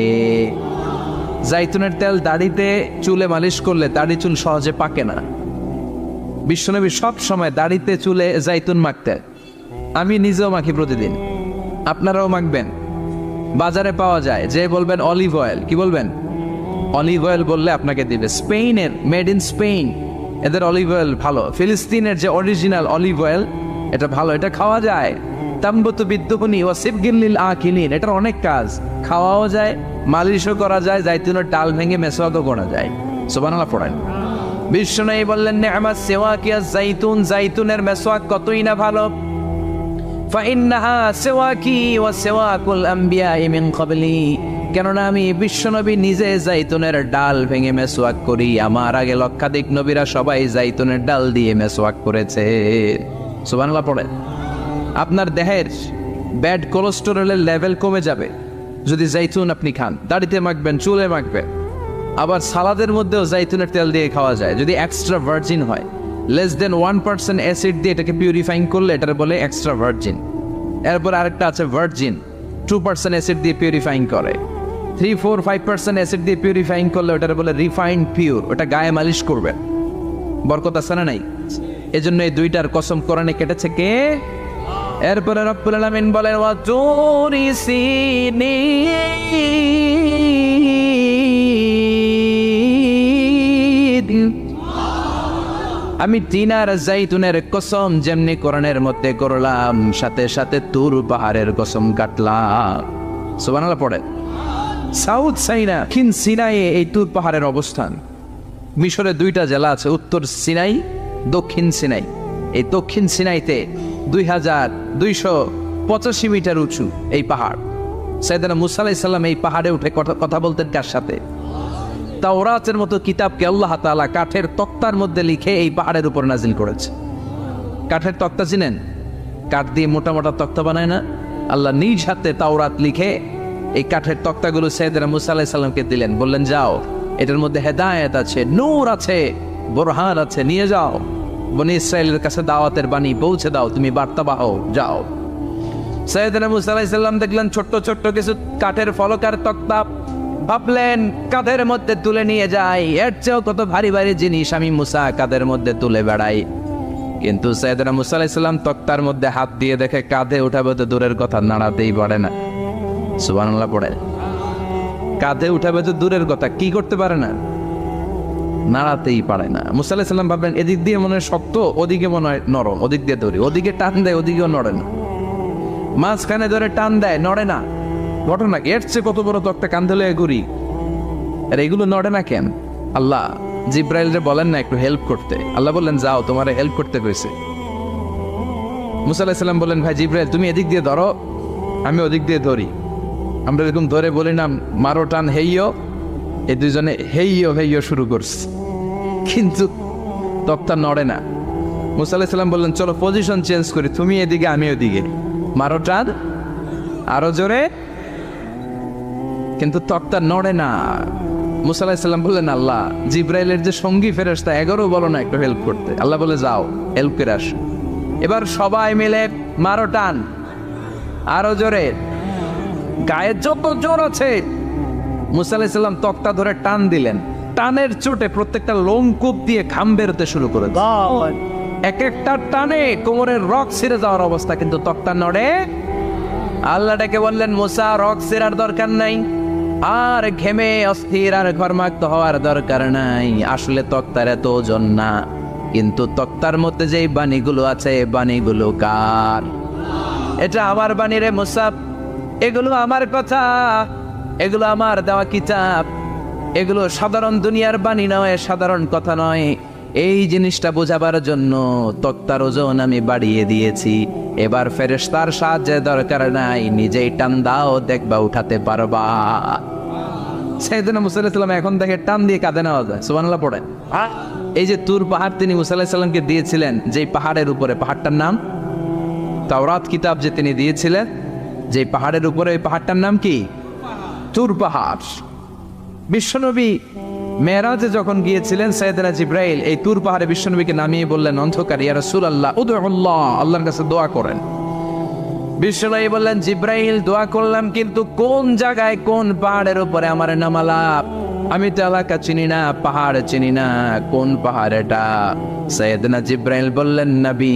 জাইতুনের তেল দাড়িতে, চুলে মালিশ করলে দাড়ি চুল সহজে পাকে না। বিশ্বনবী সব সময় দাড়িতে, চুলে জাইতুন মাখতেন। আমি নিজেও মাখি প্রতিদিন, আপনারাও মাখবেন। বাজারে পাওয়া যায়, যে বলবেন অলিভ অয়েল, কি বলবেন? অলিভ অয়েল বললে আপনাকে দিবে। স্পেনের, মেড ইন স্পেন, এদের অলিভ অয়েল ভালো। ফিলিস্তিনের যে অরিজিনাল অলিভ অয়েল, এটা ভালো, এটা খাওয়া যায়। তাম্বতু বিদ্যুহুনি ওয়া সিবগিন লিল আকিলিন, এটার অনেক কাজ, খাওয়াও যায়, মালিশও করা যায়, জাইতুনের ডাল ভেঙে মেসওয়াকও করা যায়। সুবহানাল্লাহ পড়েন। বিশ্বনবী বললেন, নি'মাস সিওয়াকিয়া জাইতুন, জাইতুনের মেসওয়াক কতই না ভালো। ফাইন্নাহা সিওয়াকি ওয়া সিওয়াকুল আমবিয়াই মিন ক্বাবলি, কেননা আমি বিশ্বনবী নিজে জাইতুনের ডাল ভেঙে মেসওয়াক করি, আমার আগে লক্ষাধিক নবীরা সবাই জাইতুনের ডাল দিয়ে মেসওয়াক করেছে। সুবহানাল্লাহ পড়েন। আপনার দেহের ব্যাড কোলেস্টেরলের লেভেল কমে যাবে যদি জাইতুন আপনি খান। দাড়িতে মাখবেন, চুলে মাখবেন। আবার সালাদের মধ্যেও জাইতুনের তেল দিয়ে খাওয়া যায় যদি এক্সট্রা ভার্জিন হয়। লেস দেন 1% অ্যাসিড দিয়ে এটাকে পিউরিফাইং করলে এটাকে বলে এক্সট্রা ভার্জিন। এরপর আরেকটা আছে ভার্জিন, 2% অ্যাসিড দিয়ে পিউরিফাইং করে। 3, 4, 5% অ্যাসিড দিয়ে পিউরিফাইং করলে ওটাকে বলে রিফাইন্ড পিওর, ওটা গায়ে মালিশ করবে। বরকত আছে না নাই? এজন্য এই দুইটার কসম কোরআনে কেটেছে কে? এরপরে রব্বুল আলামিন বলেন ওয়া তুরি সিনিন, আমি তিন আর জাইতুনের কসম যেমনি কোরআনের মধ্যে করলাম, সাথে সাথে তুর পাহাড়ের কসম কাটলাম। সুবহানাল্লাহ পড়ে। সাউথ সাইনা দক্ষিণ সিনাইয়ে এই তুর পাহাড়ের অবস্থান। মিশরে দুইটা জেলা আছে, উত্তর সিনাই, দক্ষিণ সিনাই। এই দক্ষিণ সিনাইতে 2285 মিটার উঁচু এই পাহাড়। সাইয়েদনা মুসা আলাইহিস সালাম এই পাহাড়ে উঠে কথা বলতেন কার সাথে? তাওরাতের মতো কিতাবকে আল্লাহ তাআলা কাঠের তক্তার মধ্যে লিখে এই পাহাড়ের উপর নাজিল করেছে। কাঠের তক্তা চিনেন? কাঠ দিয়ে মোটা মোটা তক্তা বানায় না? আল্লাহ নিজ হাতে তাওরাত লিখে এই কাঠের তক্তাগুলো সাইয়েদনা মুসা আলাইহিস সালামকে দিলেন, বললেন যাও, এটার মধ্যে হেদায়েত আছে, নূর আছে, বোরহান আছে, নিয়ে যাও, বনি ইসরায়েলের কাছে দাওয়াতের বাণী পৌঁছে দাও, তুমি বার্তাবাহ, যাও। সাইয়েদনা মুসা আলাইহিস সালাম দেখলেন ছোট্ট ছোট্ট কিছু কাঠের ফলকার তক্তা, ভাবলেন কাঁধের মধ্যে তুলে নিয়ে যাই, এর চেয়েও কত ভারী ভারী জিনিস আমি মুসা কাঁধের মধ্যে তুলে বেড়াই। কিন্তু সাইয়েদনা মুসা আলাইহিস সালাম তক্তার মধ্যে হাত দিয়ে দেখে কাঁধে উঠাবে তো দূরের কথা, নাড়াতেই পারে না। সুবহানাল্লাহ পড়ে। কাঁধে উঠাবে তো দূরের কথা, কি করতে পারে না? নাড়াতেই পারে না। মুসা আলাইহিস সালাম ভাবলেন এদিক দিয়ে মনে হয় শক্ত, ওদিকে মনে হয় নরম, ওদিক দিয়ে ধরি, ওদিকে টান দেয়, ওদিকেও নড়ে না, মাঝখানে ধরে টান দেয়, নড়ে না। ঘটনা এর চেয়ে কত বড় তক্তা কান্ধে লয়ে ঘুরি, আর এগুলো নড়ে না কেন? আল্লাহ জিব্রাইলরে বলেন না একটু হেল্প করতে? আল্লাহ বললেন যাও, তোমারে হেল্প করতে কইছে। মুসা আলাইহিস সালাম বললেন ভাই জিব্রাইল তুমি এদিক দিয়ে ধরো, আমি ওদিক দিয়ে ধরি। আমরা এরকম ধরে বলি না মারো টান হেইয়ো, এই দুইজনে হেইয়ো হেইয়ো শুরু করছে, কিন্তু তক্তা নড়ে না। মুসা আলাইহিস সালাম বললেন চলো পজিশন চেঞ্জ করি, তুমি এদিকে আমি ওদিকে, মারো টান আরো জোরে, কিন্তু তক্তা নড়ে না। মুসা আলাইহিস সালাম বললেন আল্লাহ জিব্রাইলের যে সঙ্গী ফেরেশতা 11 বলো না একটু হেল্প করতে। আল্লাহ বলে যাও হেল্প করে আস। এবার সবাই মিলে মারো টান আরো জোরে, গায়ে যত জোর আছে। মুসা আলাইহিস সালাম তক্তা ধরে টান দিলেন, টানের চোটে প্রত্যেকটা লোমকূপ দিয়ে ঘাম বেরোতে শুরু করে, এক একটা টানে কোমরের রক ছিঁড়ে যাওয়ার অবস্থা, কিন্তু তক্তা নড়ে। আল্লাহ ডেকে বললেন মুসা রক ছিঁড়ার দরকার নাই, আর ঘেমে অস্থির আর ঘর্মাক্ত হওয়ার দরকার নাই। আসলে তক্তার এত ওজন না, কিন্তু তক্তার মধ্যে যেই বাণীগুলো আছে বাণীগুলো কার? এটা আমার বাণী রে মুসা, এগুলো আমার কথা, এগুলো আমার দেওয়া কিতাব, এগুলো সাধারণ দুনিয়ার বাণী নয়, সাধারণ কথা নয়। এই জিনিসটা বোঝাবার জন্য তক্তার ওজন আমি বাড়িয়ে দিয়েছি। এবার ফেরেশতার সাহায্যের দরকার নাই, নিজেই টান দাও, দেখবা উঠাতে পারবা। সাইয়েদনা মুসা আলাইহিস সালাম এখন দেখে টান দিয়ে কাঁধে নেওয়া যায়। সুবহানাল্লাহ পড়েন। এই যে তুর পাহাড় তিনি মুসা আলাইহিস সালামকে দিয়েছিলেন, যেই পাহাড়ের উপরে, পাহাড়টার নাম তাওরাত কিতাব যে তিনি দিয়েছিলেন, যে পাহাড়ের উপরে, ওই পাহাড়টার নাম কি? তুর পাহাড়। বিশ্বনবী মেরাজে যখন গিয়েছিলেন, সাইয়েদনা জিব্রাইল এই তুর পাহাড়ে বিশ্বনবীকে নামিয়ে বললেন অন্ধকার, ইয়া রাসূলুল্লাহ উদউল্লাহ, আল্লাহর কাছে দোয়া করেন। বিশ্বনবী বললেন জিব্রাইল দোয়া করলাম, কিন্তু কোন জায়গায় কোন পাহাড়ের উপরে আমার নামালাম? আমি তো এলাকা চিনি না, পাহাড় চিনি না, কোন পাহাড় এটা? সাইয়েদনা জিব্রাইল বললেন নবী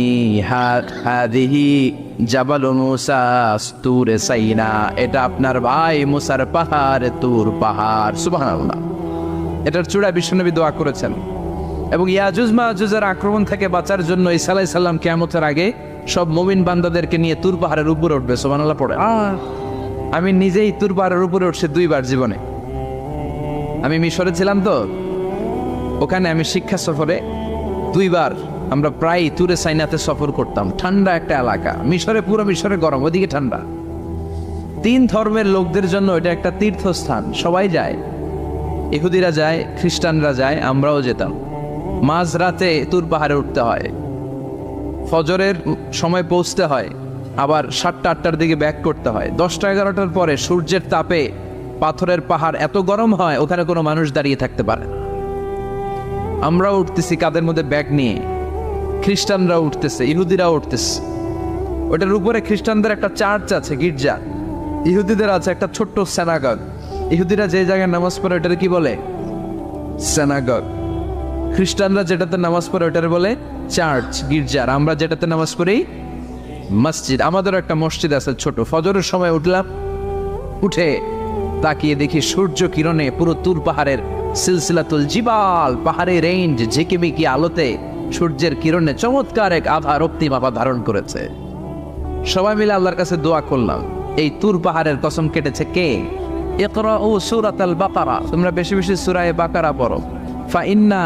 হাদিহি জাবাল মুসা তুর সাইনা, এটা আপনার ভাই মুসার পাহাড়, তুর পাহাড়। সুবহানাল্লাহ। এটার চূড়ায় বিশ্বনবী দোয়া করেছেন। এবং ইয়াজুজ মাজুজের আক্রমণ থেকে বাঁচার জন্য ঈসা আলাইহিস সালাম কিয়ামতের আগে সব মুমিন বান্দাদেরকে নিয়ে তুর পাহাড়ের উপরে উঠবে। সুবহানাল্লাহ পড়ে। আমি নিজেই তুর পাহাড়ের উপরে উঠছি 2 বার জীবনে। আমি মিশরে ছিলাম তো, ওখানে আমি শিক্ষা সফরে 2 বার আমরা প্রায় তুরে সাইনাতে সফর করতাম। ঠান্ডা একটা এলাকা, মিশরে পুরো মিশরে গরম, ওদিকে ঠান্ডা। 3 ধর্মের লোকদের জন্য এটা একটা তীর্থস্থান, সবাই যায়, ইহুদিরা যায়, খ্রিস্টানরা যায়, আমরাও যেতাম। মাঝরাতে তুর পাহাড়ে উঠতে হয়, ফজরের সময় পৌঁছতে হয়, আবার 7টা 8টার দিকে ব্যাক করতে হয়। 10টা 11টার পরে সূর্যের তাপে পাথরের পাহাড় এত গরম হয় ওখানে কোনো মানুষ দাঁড়িয়ে থাকতে পারে না। আমরা উঠতেছি কাদের মধ্যে ব্যাগ নিয়ে, খ্রিস্টানরা উঠতেছে, ইহুদিরা উঠতেছে। ওটার উপরে খ্রিস্টানদের একটা চার্চ আছে, গির্জা। ইহুদিদের আছে একটা ছোট্ট সিনাগগ। ইহুদিরা যে জায়গায় নামাজ পড়ে ওটার কি বলে? সিনাগগ। খ্রিস্টানরা যেটাতে নামাজ পড়ে ওটার বলে চার্চ, গির্জা। আর আমরা যেটাতে নামাজ পড়ি মসজিদ। আমাদের একটা মসজিদ আছে ছোট। ফজরের সময় উঠলাম, উঠে তাকিয়ে দেখি সূর্য কিরণে পুরো তুর পাহাড়ের সিলসিলাতুল জিবাল, পাহাড়ের রেঞ্জ ঝিকিমিকি আলোতে সূর্যের কিরণে চমৎকার এক আভা রক্তিম আভা ধারণ করেছে। সবাই মিলে আল্লাহর কাছে দোয়া করলাম, এই তুর পাহাড়ের কসম কেটেছে কে? ইকরাউ সূরাতাল বাকারা, তোমরা বেশি বেশি সূরা বাকারা পড়ো। ফাইন্না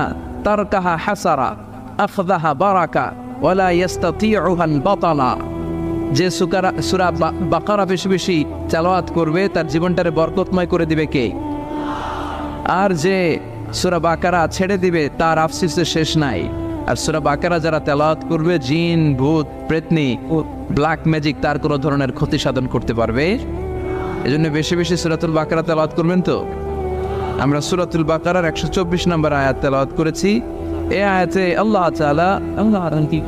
তারকাহা হাসারা আখযাহা বারাকা ওয়ালা ইস্তাতিউহা বাতালা। যে সূরা বাকারা বেশি বেশি তেলাওয়াত করবে তার জীবনটারে বরকতময় করে দিবে কে? আর যে সূরা বাকারা ছেড়ে দিবে তার আফসোসের শেষ নাই। আর সূরা বাকারা যারা তেলাওয়াত করবে, জিন ভূত প্রেতনি ব্ল্যাক ম্যাজিক তার কোনো ধরনের ক্ষতি সাধন করতে পারবে। এজন্য বেশি বেশি সূরাতুল বাকারা তেলাওয়াত করবেন। তো আমরা সূরাতুল বাকারার 124 নম্বর আয়াত তেলাওয়াত করেছি। এই আয়াতে আল্লাহ তাআলা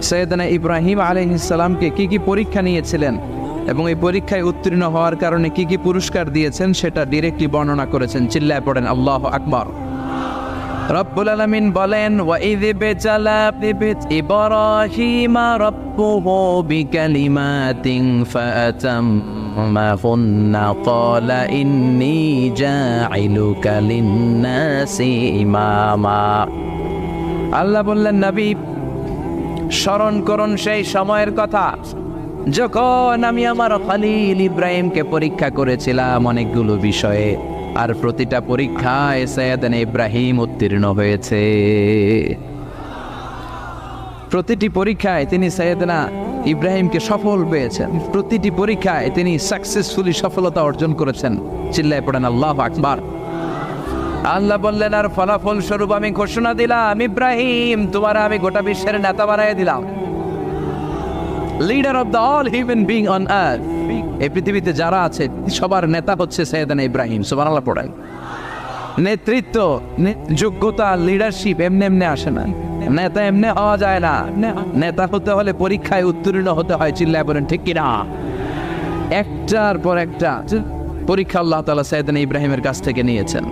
সাইয়েদনা ইব্রাহিম আলাইহিস সালামকে কি কি পরীক্ষা নিয়েছিলেন এবং এই পরীক্ষায় উত্তীর্ণ হওয়ার কারণে কি কি পুরস্কার দিয়েছেন সেটা ডিরেক্টলি বর্ণনা করেছেন। চিল্লায় পড়েন আল্লাহু আকবার। রব্বুল আলামিন বলেন, ওয়া ইয বিতালা ইব্রাহিমা রাব্বুহু বিকালিমাতিন ফাআতাম্মাহুন্না ক্বালা ইন্নী জাঈলুকা লিন-নাসি ইমামা। আল্লাহ বললেন, নবী স্মরণ করুন সেই সময়ের কথা যখন আমি আমার খলিল ইব্রাহিমকে পরীক্ষা করেছিলাম অনেকগুলো বিষয়ে, আর প্রতিটা পরীক্ষায় সাইয়েদনা ইব্রাহিম উত্তীর্ণ হয়েছে। প্রতিটি পরীক্ষায় তিনি সাইয়েদনা ইব্রাহিমকে সফল পেয়েছেন। প্রতিটি পরীক্ষায় তিনি সাকসেসফুলি সফলতা অর্জন করেছেন। চিল্লায় পড়েন আল্লাহু আকবার। আল্লাহ বললেন, আর ফলাফল স্বরূপ আমি ঘোষণা দিলাম, ইব্রাহিম তোমার আমি গোটা বিশ্বের নেতা বানায় দিলাম, leader of the all human being on earth. এই পৃথিবীতে যারা আছে সবার নেতা হচ্ছে সাইয়েদনা ইব্রাহিম। সুবহানাল্লাহ পড়েন। নেতৃত্ব, যোগ্যতা, লিডারশিপ এমনি এমনি আসে না। নেতা এমনি হওয়া যায় না। নেতা হতে হলে পরীক্ষায় উত্তীর্ণ হতে হয়। চিল্লায় বলেন ঠিক কিনা? একটার পর একটা পরীক্ষা আল্লাহ তাআলা সাইয়েদনা ইব্রাহিমের কাছ থেকে নিয়েছেন।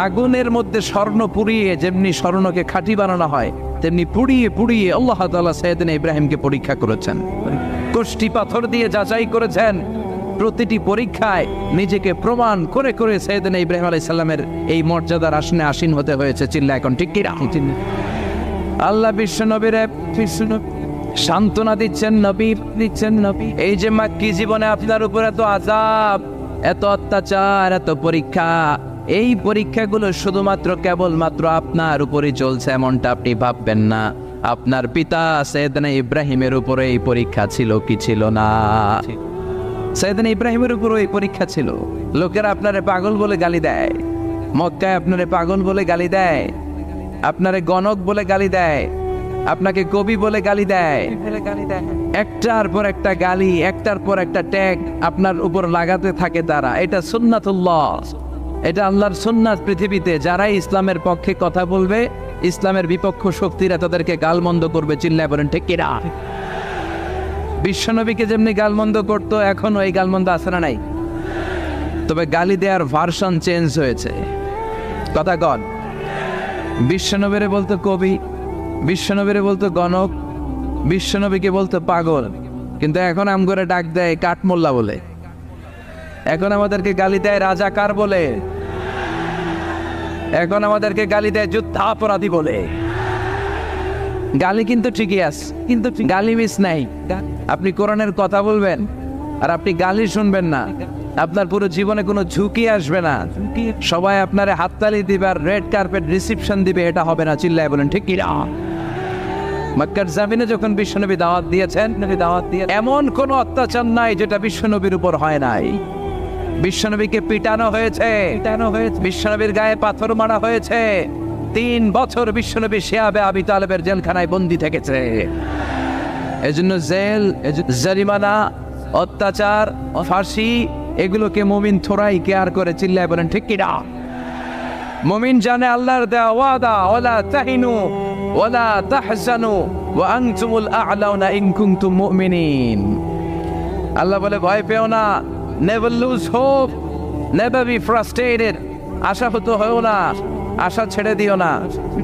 আগুনের মধ্যে স্বর্ণ পুড়িয়ে যেমনি স্বর্ণকে খাঁটি বানানো হয়, তেমনি পুড়িয়ে পুড়িয়ে আল্লাহ তাআলা সাইয়েদনা ইব্রাহিমকে পরীক্ষা করেছেন। কষ্টি পাথর দিয়ে যাচাই করেছেন। প্রতিটি পরীক্ষায় নিজেকে প্রমাণ করে করে সাইয়েদনা ইব্রাহিম আলাইহিস সালামের এই মর্যাদার আসনে আসীন হতে হয়েছে। চিল্লা এখন ঠিক কি না? আল্লাহ বিশ্ব নবীর সান্ত্বনা দিচ্ছেন, নবী এই যে মাক্কি জীবনে আপনার উপর এত আযাব, এত অত্যাচার, এত পরীক্ষা, এই পরীক্ষাগুলো শুধুমাত্র কেবলমাত্র আপনার উপরই চলছে এমনটা আপনি ভাববেন না। আপনার পিতা সাইয়েদনা ইব্রাহিমের উপরে এই পরীক্ষা ছিল কি ছিল না? সাইয়েদনা ইব্রাহিমের উপরে এই পরীক্ষা ছিল। লোকেরা আপনারে পাগল বলে গালি দেয়, মক্কায় আপনারে পাগল বলে গালি দেয়, আপনারে গণক বলে গালি দেয়, আপনাকে কবি বলে গালি দেয়। একটার পর একটা গালি, একটার পর একটা ট্যাগ আপনার উপর লাগাতে থাকে তারা। এটা সুন্নাতুল্লাহ, এটা আল্লাহর সুন্নাত। পৃথিবীতে যারাই ইসলামের পক্ষে কথা বলবে, ইসলামের বিপক্ষ শক্তিরা তাদেরকে গালমন্দ করবে। চিল্লায় বলেন ঠিক কিনা? বিশ্বনবীকে যেমনি গালমন্দ করতো, এখন ওই গালমন্দ আছে না নাই? তবে গালি দেওয়ার ভার্সন চেঞ্জ হয়েছে। কথা কন। বিশ্বনবীরে বলতো কবি, বিশ্বনবীরে বলতো গণক, বিশ্বনবীকে বলতো পাগল, কিন্তু এখন আম করে ডাক দেয় কাঠমোল্লা বলে। এখন আমাদেরকে গালি দেয় রাজাকার বলে। এখন আমাদেরকে গালি দেয় যুদ্ধাপরাধী বলে। গালি কিন্তু ঠিকই আছে, কিন্তু গালি মিস নাই। আপনি কোরআনের কথা বলবেন আর আপনি গালি শুনবেন না, আপনার পুরো জীবনে কোনো ঝুঁকি আসবে না। সবাই আপনারে হাততালি দিবে আর রেড কার্পেট রিসেপশন দিবে, এটা হবে না। চিল্লায় বলেন ঠিক কি না? মক্কার জমিনে যখন বিশ্বনবী দাওয়াত দিয়েছেন, এমন কোন অত্যাচার নাই যেটা বিশ্বনবীর উপর হয় নাই। বিশ্বনবীকে পিটানো হয়েছে, বিশ্বনবীর গায়ে পাথর মারা হয়েছে। 3 বছর বিশ্বনবী শিয়াবে আবি তালেবের জেলখানায় বন্দী থেকেছে। এজন্য জেল, জরিমানা, অত্যাচার, ফাঁসি এগুলোকে মুমিন থোড়াই কেয়ার করে, চিল্লায় বলেন ঠিক কিনা? মুমিন জানে আল্লাহর দেওয়া ওয়াদা, ওয়ালা তাহিনু ওয়ালা তাহজানু ওয়া আনতুমুল আ'লাউনা ইন কুনতুম মুমিনিন। আল্লাহ বলে ভয় পেও না, never lose hope, never be frustrated. আশাহত হও না, আশা ছেড়ে দিও না,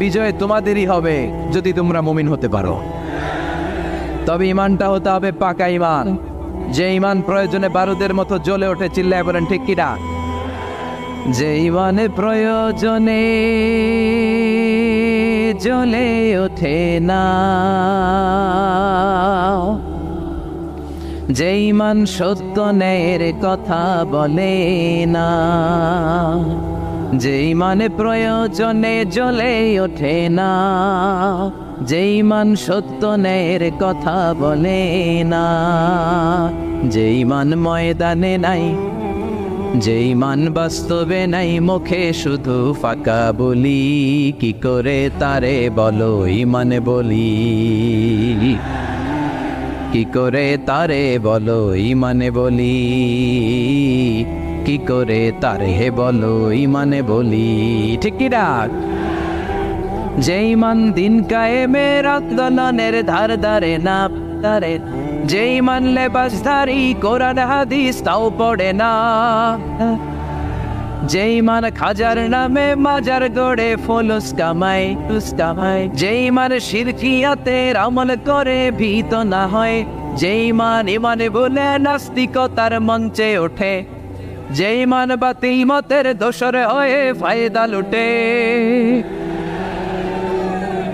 বিজয় তোমাদেরই হবে যদি তোমরা মুমিন হতে পারো। তবে ইমানটা হতে হবে পাকা ইমান, যে ইমান প্রয়োজনে বারুদের মতো জ্বলে ওঠে, চিল্লায় বলেন ঠিক কিনা? যে ইমানে প্রয়োজনে জ্বলে ওঠে না, যে ইমান সত্য ন্যায়ের কথা বলে না, যে ইমানে প্রয়োজনে জ্বলে ওঠে না, যে ইমান সত্য ন্যায়ের কথা বলে না, যে ইমান ময়দানে নাই, যে ইমান বাস্তবে নাই, মুখে শুধু ফাঁকা বলি, কি করে তারে বলো ইমানে বলি, কি করে তারে বলো ইমানে বলি, কি করে তারে বলো ইমানে বলি, ঠিক কি ডাক? যে ইমান দিন কায়েমের আন্দোলনের ধার ধারে না ধারে, যে ইমান লেবাসধারী কোরআন হাদিস তাও পড়ে না, যে ইমান খাজার নামে মাজার গড়ে ফুলুস কামাই, যে ইমান শিরকিয়াতের আমল করে ভীত না হয়, যে ইমান ইমানে বলে নাস্তিকতার মঞ্চে ওঠে, যে ইমান বাতিল মতের দোসর হয়ে ফায়দা লুটে,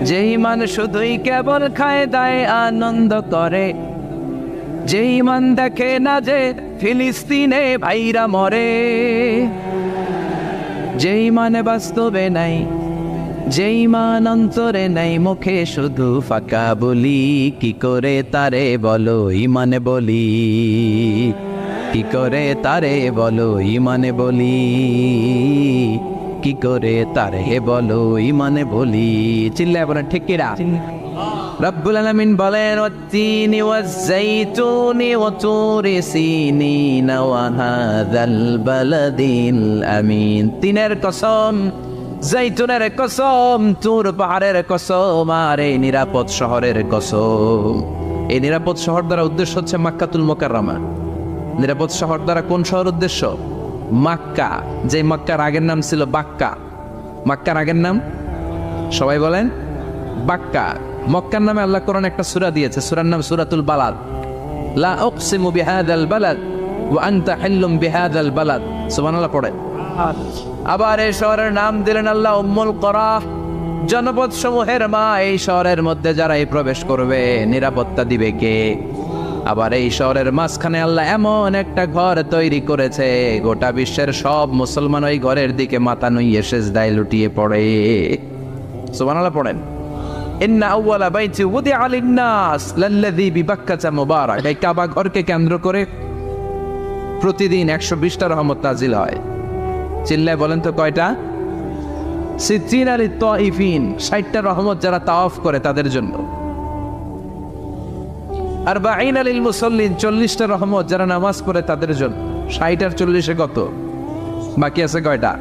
যে ইমান শুধুই কেবল খায় দায় আনন্দ করে, যে ইমান দেখে না যে ফিলিস্তিনে ভাইরা মরে, যে ইমান বাস্তবে নাই, যে ইমান অন্তরে নাই, মুখে শুধু ফাঁকা বলি, কি করে তারে বলো ইমানে বলি, কি করে তারে বলো ইমানে বলি, কি করে তারে বলো ইমানে বলি, চিল্লায় বলেন ঠিক কিনা? রব্বুল আলামিন বলেন ওয়াত্তিনি ওয়াজ-যাইতুনি ওয়া তুরি সিনিন ওয়া হাযাল বালাদিল আমিন। তিনের কসম, যাইতুনের কসম, তুর পাহাড়ের কসম, আর এই নিরাপদ শহরের কসম। এই নিরাপদ শহর দ্বারা উদ্দেশ্য হচ্ছে মক্কাতুল মুকাররমা। নিরাপদ শহর দ্বারা কোন শহর উদ্দেশ্য? মক্কা। যে মক্কার আগের নাম ছিল বাক্কা। মক্কার আগের নাম সবাই বলেন বাক্কা। মক্কার নামে আল্লাহ কোরআন একটা সূরা দিয়েছে, সূরার নাম সূরাতুল বালাদ। লা উকসিমু বিহাযাল বালাদ ওয়া আনতা হিল্লুম বিহাযাল বালাদ। সুবহানাল্লাহ পড়ে। আবার এই শহরের নাম দিলেন আল্লাহ উম্মুল কুরা, জনপদ সমূহের মা। এই শহরের মধ্যে যারাই প্রবেশ করবে নিরাপত্তা দিবে কে? আবার এই শহরের মাঝখানে আল্লাহ এমন একটা ঘর তৈরি করেছে, গোটা বিশ্বের সব মুসলমান ওই ঘরের দিকে মাথা নুইয়ে সেজদায় লুটিয়ে পড়ে। সুবহানাল্লাহ পড়েন। ইন্না আউওয়ালা বাইতি উদিআ লিন-নাস লাল্লাযী বিবাক্কাতা মুবারাক। এই কাবা ঘরকে কেন্দ্র করে প্রতিদিন 120টা রহমত নাজিল হয়। চিল্লায় বলেন তো কয়টা? সিত্তিনা লিত-তাইফিন, 60টা রহমত যারা তাওয়াফ করে তাদের জন্য। আরবাঈনা লিল মুসাল্লিন, 40টা রহমত যারা নামাজ পড়ে তাদের জন্য। 60 আর 40 কত? বাকি আছে কয়টা?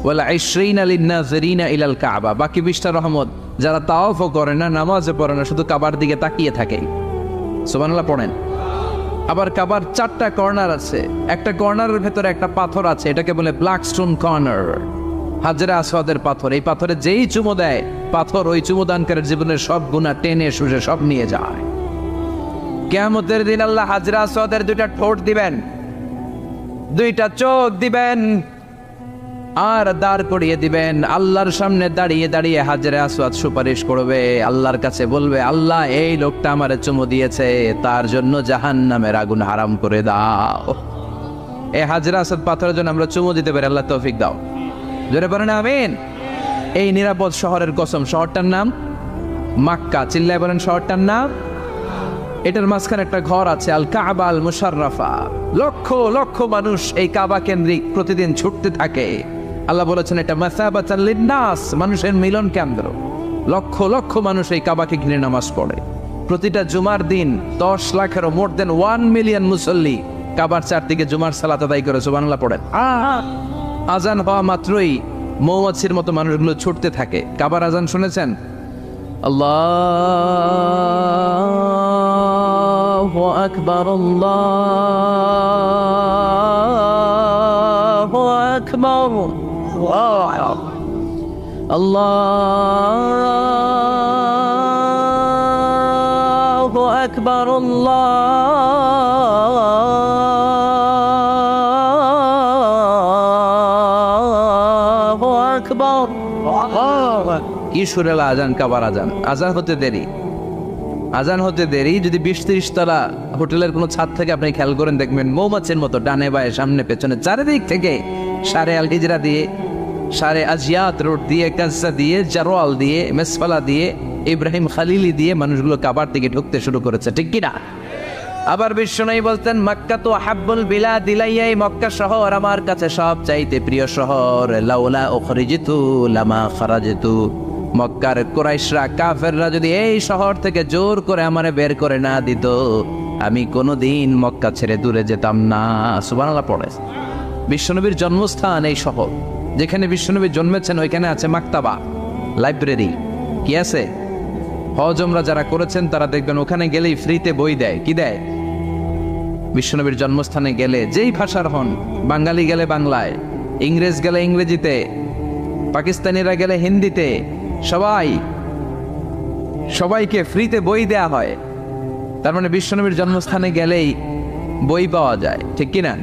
ওয়ালা 20 লিন-নাযিরিনা ইলাল কাবা, বাকি 20টা রহমত যারা তাওয়াফও করে না, নামাজও পড়ে না, শুধু কাবার দিকে তাকিয়ে থাকে। সুবহানাল্লাহ পড়েন। আবার কাবার 4টা কর্নার আছে, একটা কর্নারের ভেতরে একটা পাথর আছে, এটাকে বলে ব্ল্যাক স্টোন কর্নার, হাজরে আসওয়াদের পাথর। এই পাথরে যেই চুমো দেয়, পাথর ওই চুমোদানকারীর জীবনের সব গুনাহ টেনে শুষে সব নিয়ে যায়। কিয়ামতের দিন আল্লাহ হাজরে আসওয়াদের 2টা ঠোঁট দিবেন, 2টা চোখ দিবেন, আর দাঁড় করিয়ে দিবেন। আল্লাহর সামনে দাঁড়িয়ে দাঁড়িয়ে হাজরে আসওয়াদ সুপারিশ করবে, আল্লাহর কাছে বলবে, আল্লাহ এই লোকটা আমারে চুমু দিয়েছে, তার জন্য জাহান্নামের আগুন হারাম করে দাও। এই হাজরে আসওয়াদ পাথরের জন্য আমরা চুমু দিতে পারি, আল্লাহ তৌফিক দাও। জোরে বলেন আমিন। এই নিরাপদ শহরের কসম। শহরটার নাম মক্কা। চিল্লায় বলেন শহরটার নাম। এটার মাঝখানে একটা ঘর আছে, আল কাবা আল মুশাররাফা। লক্ষ লক্ষ মানুষ এই কাবা কেন্দ্রিক প্রতিদিন ছুটতে থাকে। আল্লাহ বলেছেন এটা মাসাবাতাল লিন-নাস, মানুষের মিলন কেন্দ্র। লক্ষ লক্ষ মানুষ এই কাবাকে ঘিরে নামাজ পড়ে। প্রতিটা জুমার দিন 10 লাখেরও মোর দেন 1 মিলিয়ন মুসল্লি কাবার চারদিকে জুমার সালাত আদায় করে সুবহানাল্লাহ পড়েন। আজান হওয়া মাত্রই মৌমাছির মতো মানুষগুলো ছুটতে থাকে। কাবার আজান শুনেছেন? আল্লাহু আকবার, আল্লাহু আকবার, আল্লাহু আকবার, আল্লাহু আকবার। কি সুরেলা আজান, কাবার আজান। আজান হতে দেরি, আজান হতে দেরি। যদি 20-30 তলা হোটেলের কোনো ছাদ থেকে আপনি খেয়াল করেন, দেখবেন মৌমাছির মতো ডানে বায়ে সামনে পেছনে চারিদিক থেকে সারে আল হিজরা দিয়ে, সারে আজিয়াত রোড দিয়ে, কাজা দিয়ে, জারোয়াল দিয়ে, মেসফালা দিয়ে, ইব্রাহিম খালিলি দিয়ে মানুষগুলো কাবার দিকে ঢুকতে শুরু করেছে, ঠিক কিনা? আবার বিশ্বনবী বলতেন, মক্কা তো হাব্বুল বিলাদ ইলাইয়া, মক্কা শহর আমার কাছে সব চাইতে প্রিয় শহর। লাউলা উখরিজিতু লামা খারাজিতু, মক্কার কুরাইশরা কাফেররা যদি এই শহর থেকে জোর করে আমারে বের করে না দিত, আমি কোনোদিন মক্কা ছেড়ে দূরে যেতাম না। সুবহানাল্লাহ পড়ে। বিশ্বনবীর জন্মস্থান এই শহর, যেখানে বিশ্বনবী জন্মেছেন ওইখানে আছে মাকতাবা, লাইব্রেরি। কি আছে? হজ উমরা যারা করেছেন তারা দেখবেন ওখানে গেলেই ফ্রিতে বই দেয়। কি দেয়? বিশ্বনবীর জন্মস্থানে গেলে যেই ভাষার হন, বাঙালি গেলে বাংলায়, ইংরেজ গেলে ইংরেজিতে, পাকিস্তানিরা গেলে হিন্দিতে, সবাইকে ফ্রিতে বই দেয়া হয়। তার মানে বিশ্বনবীর জন্মস্থানে গেলেই বই পাওয়া যায়, ঠিক কিনা?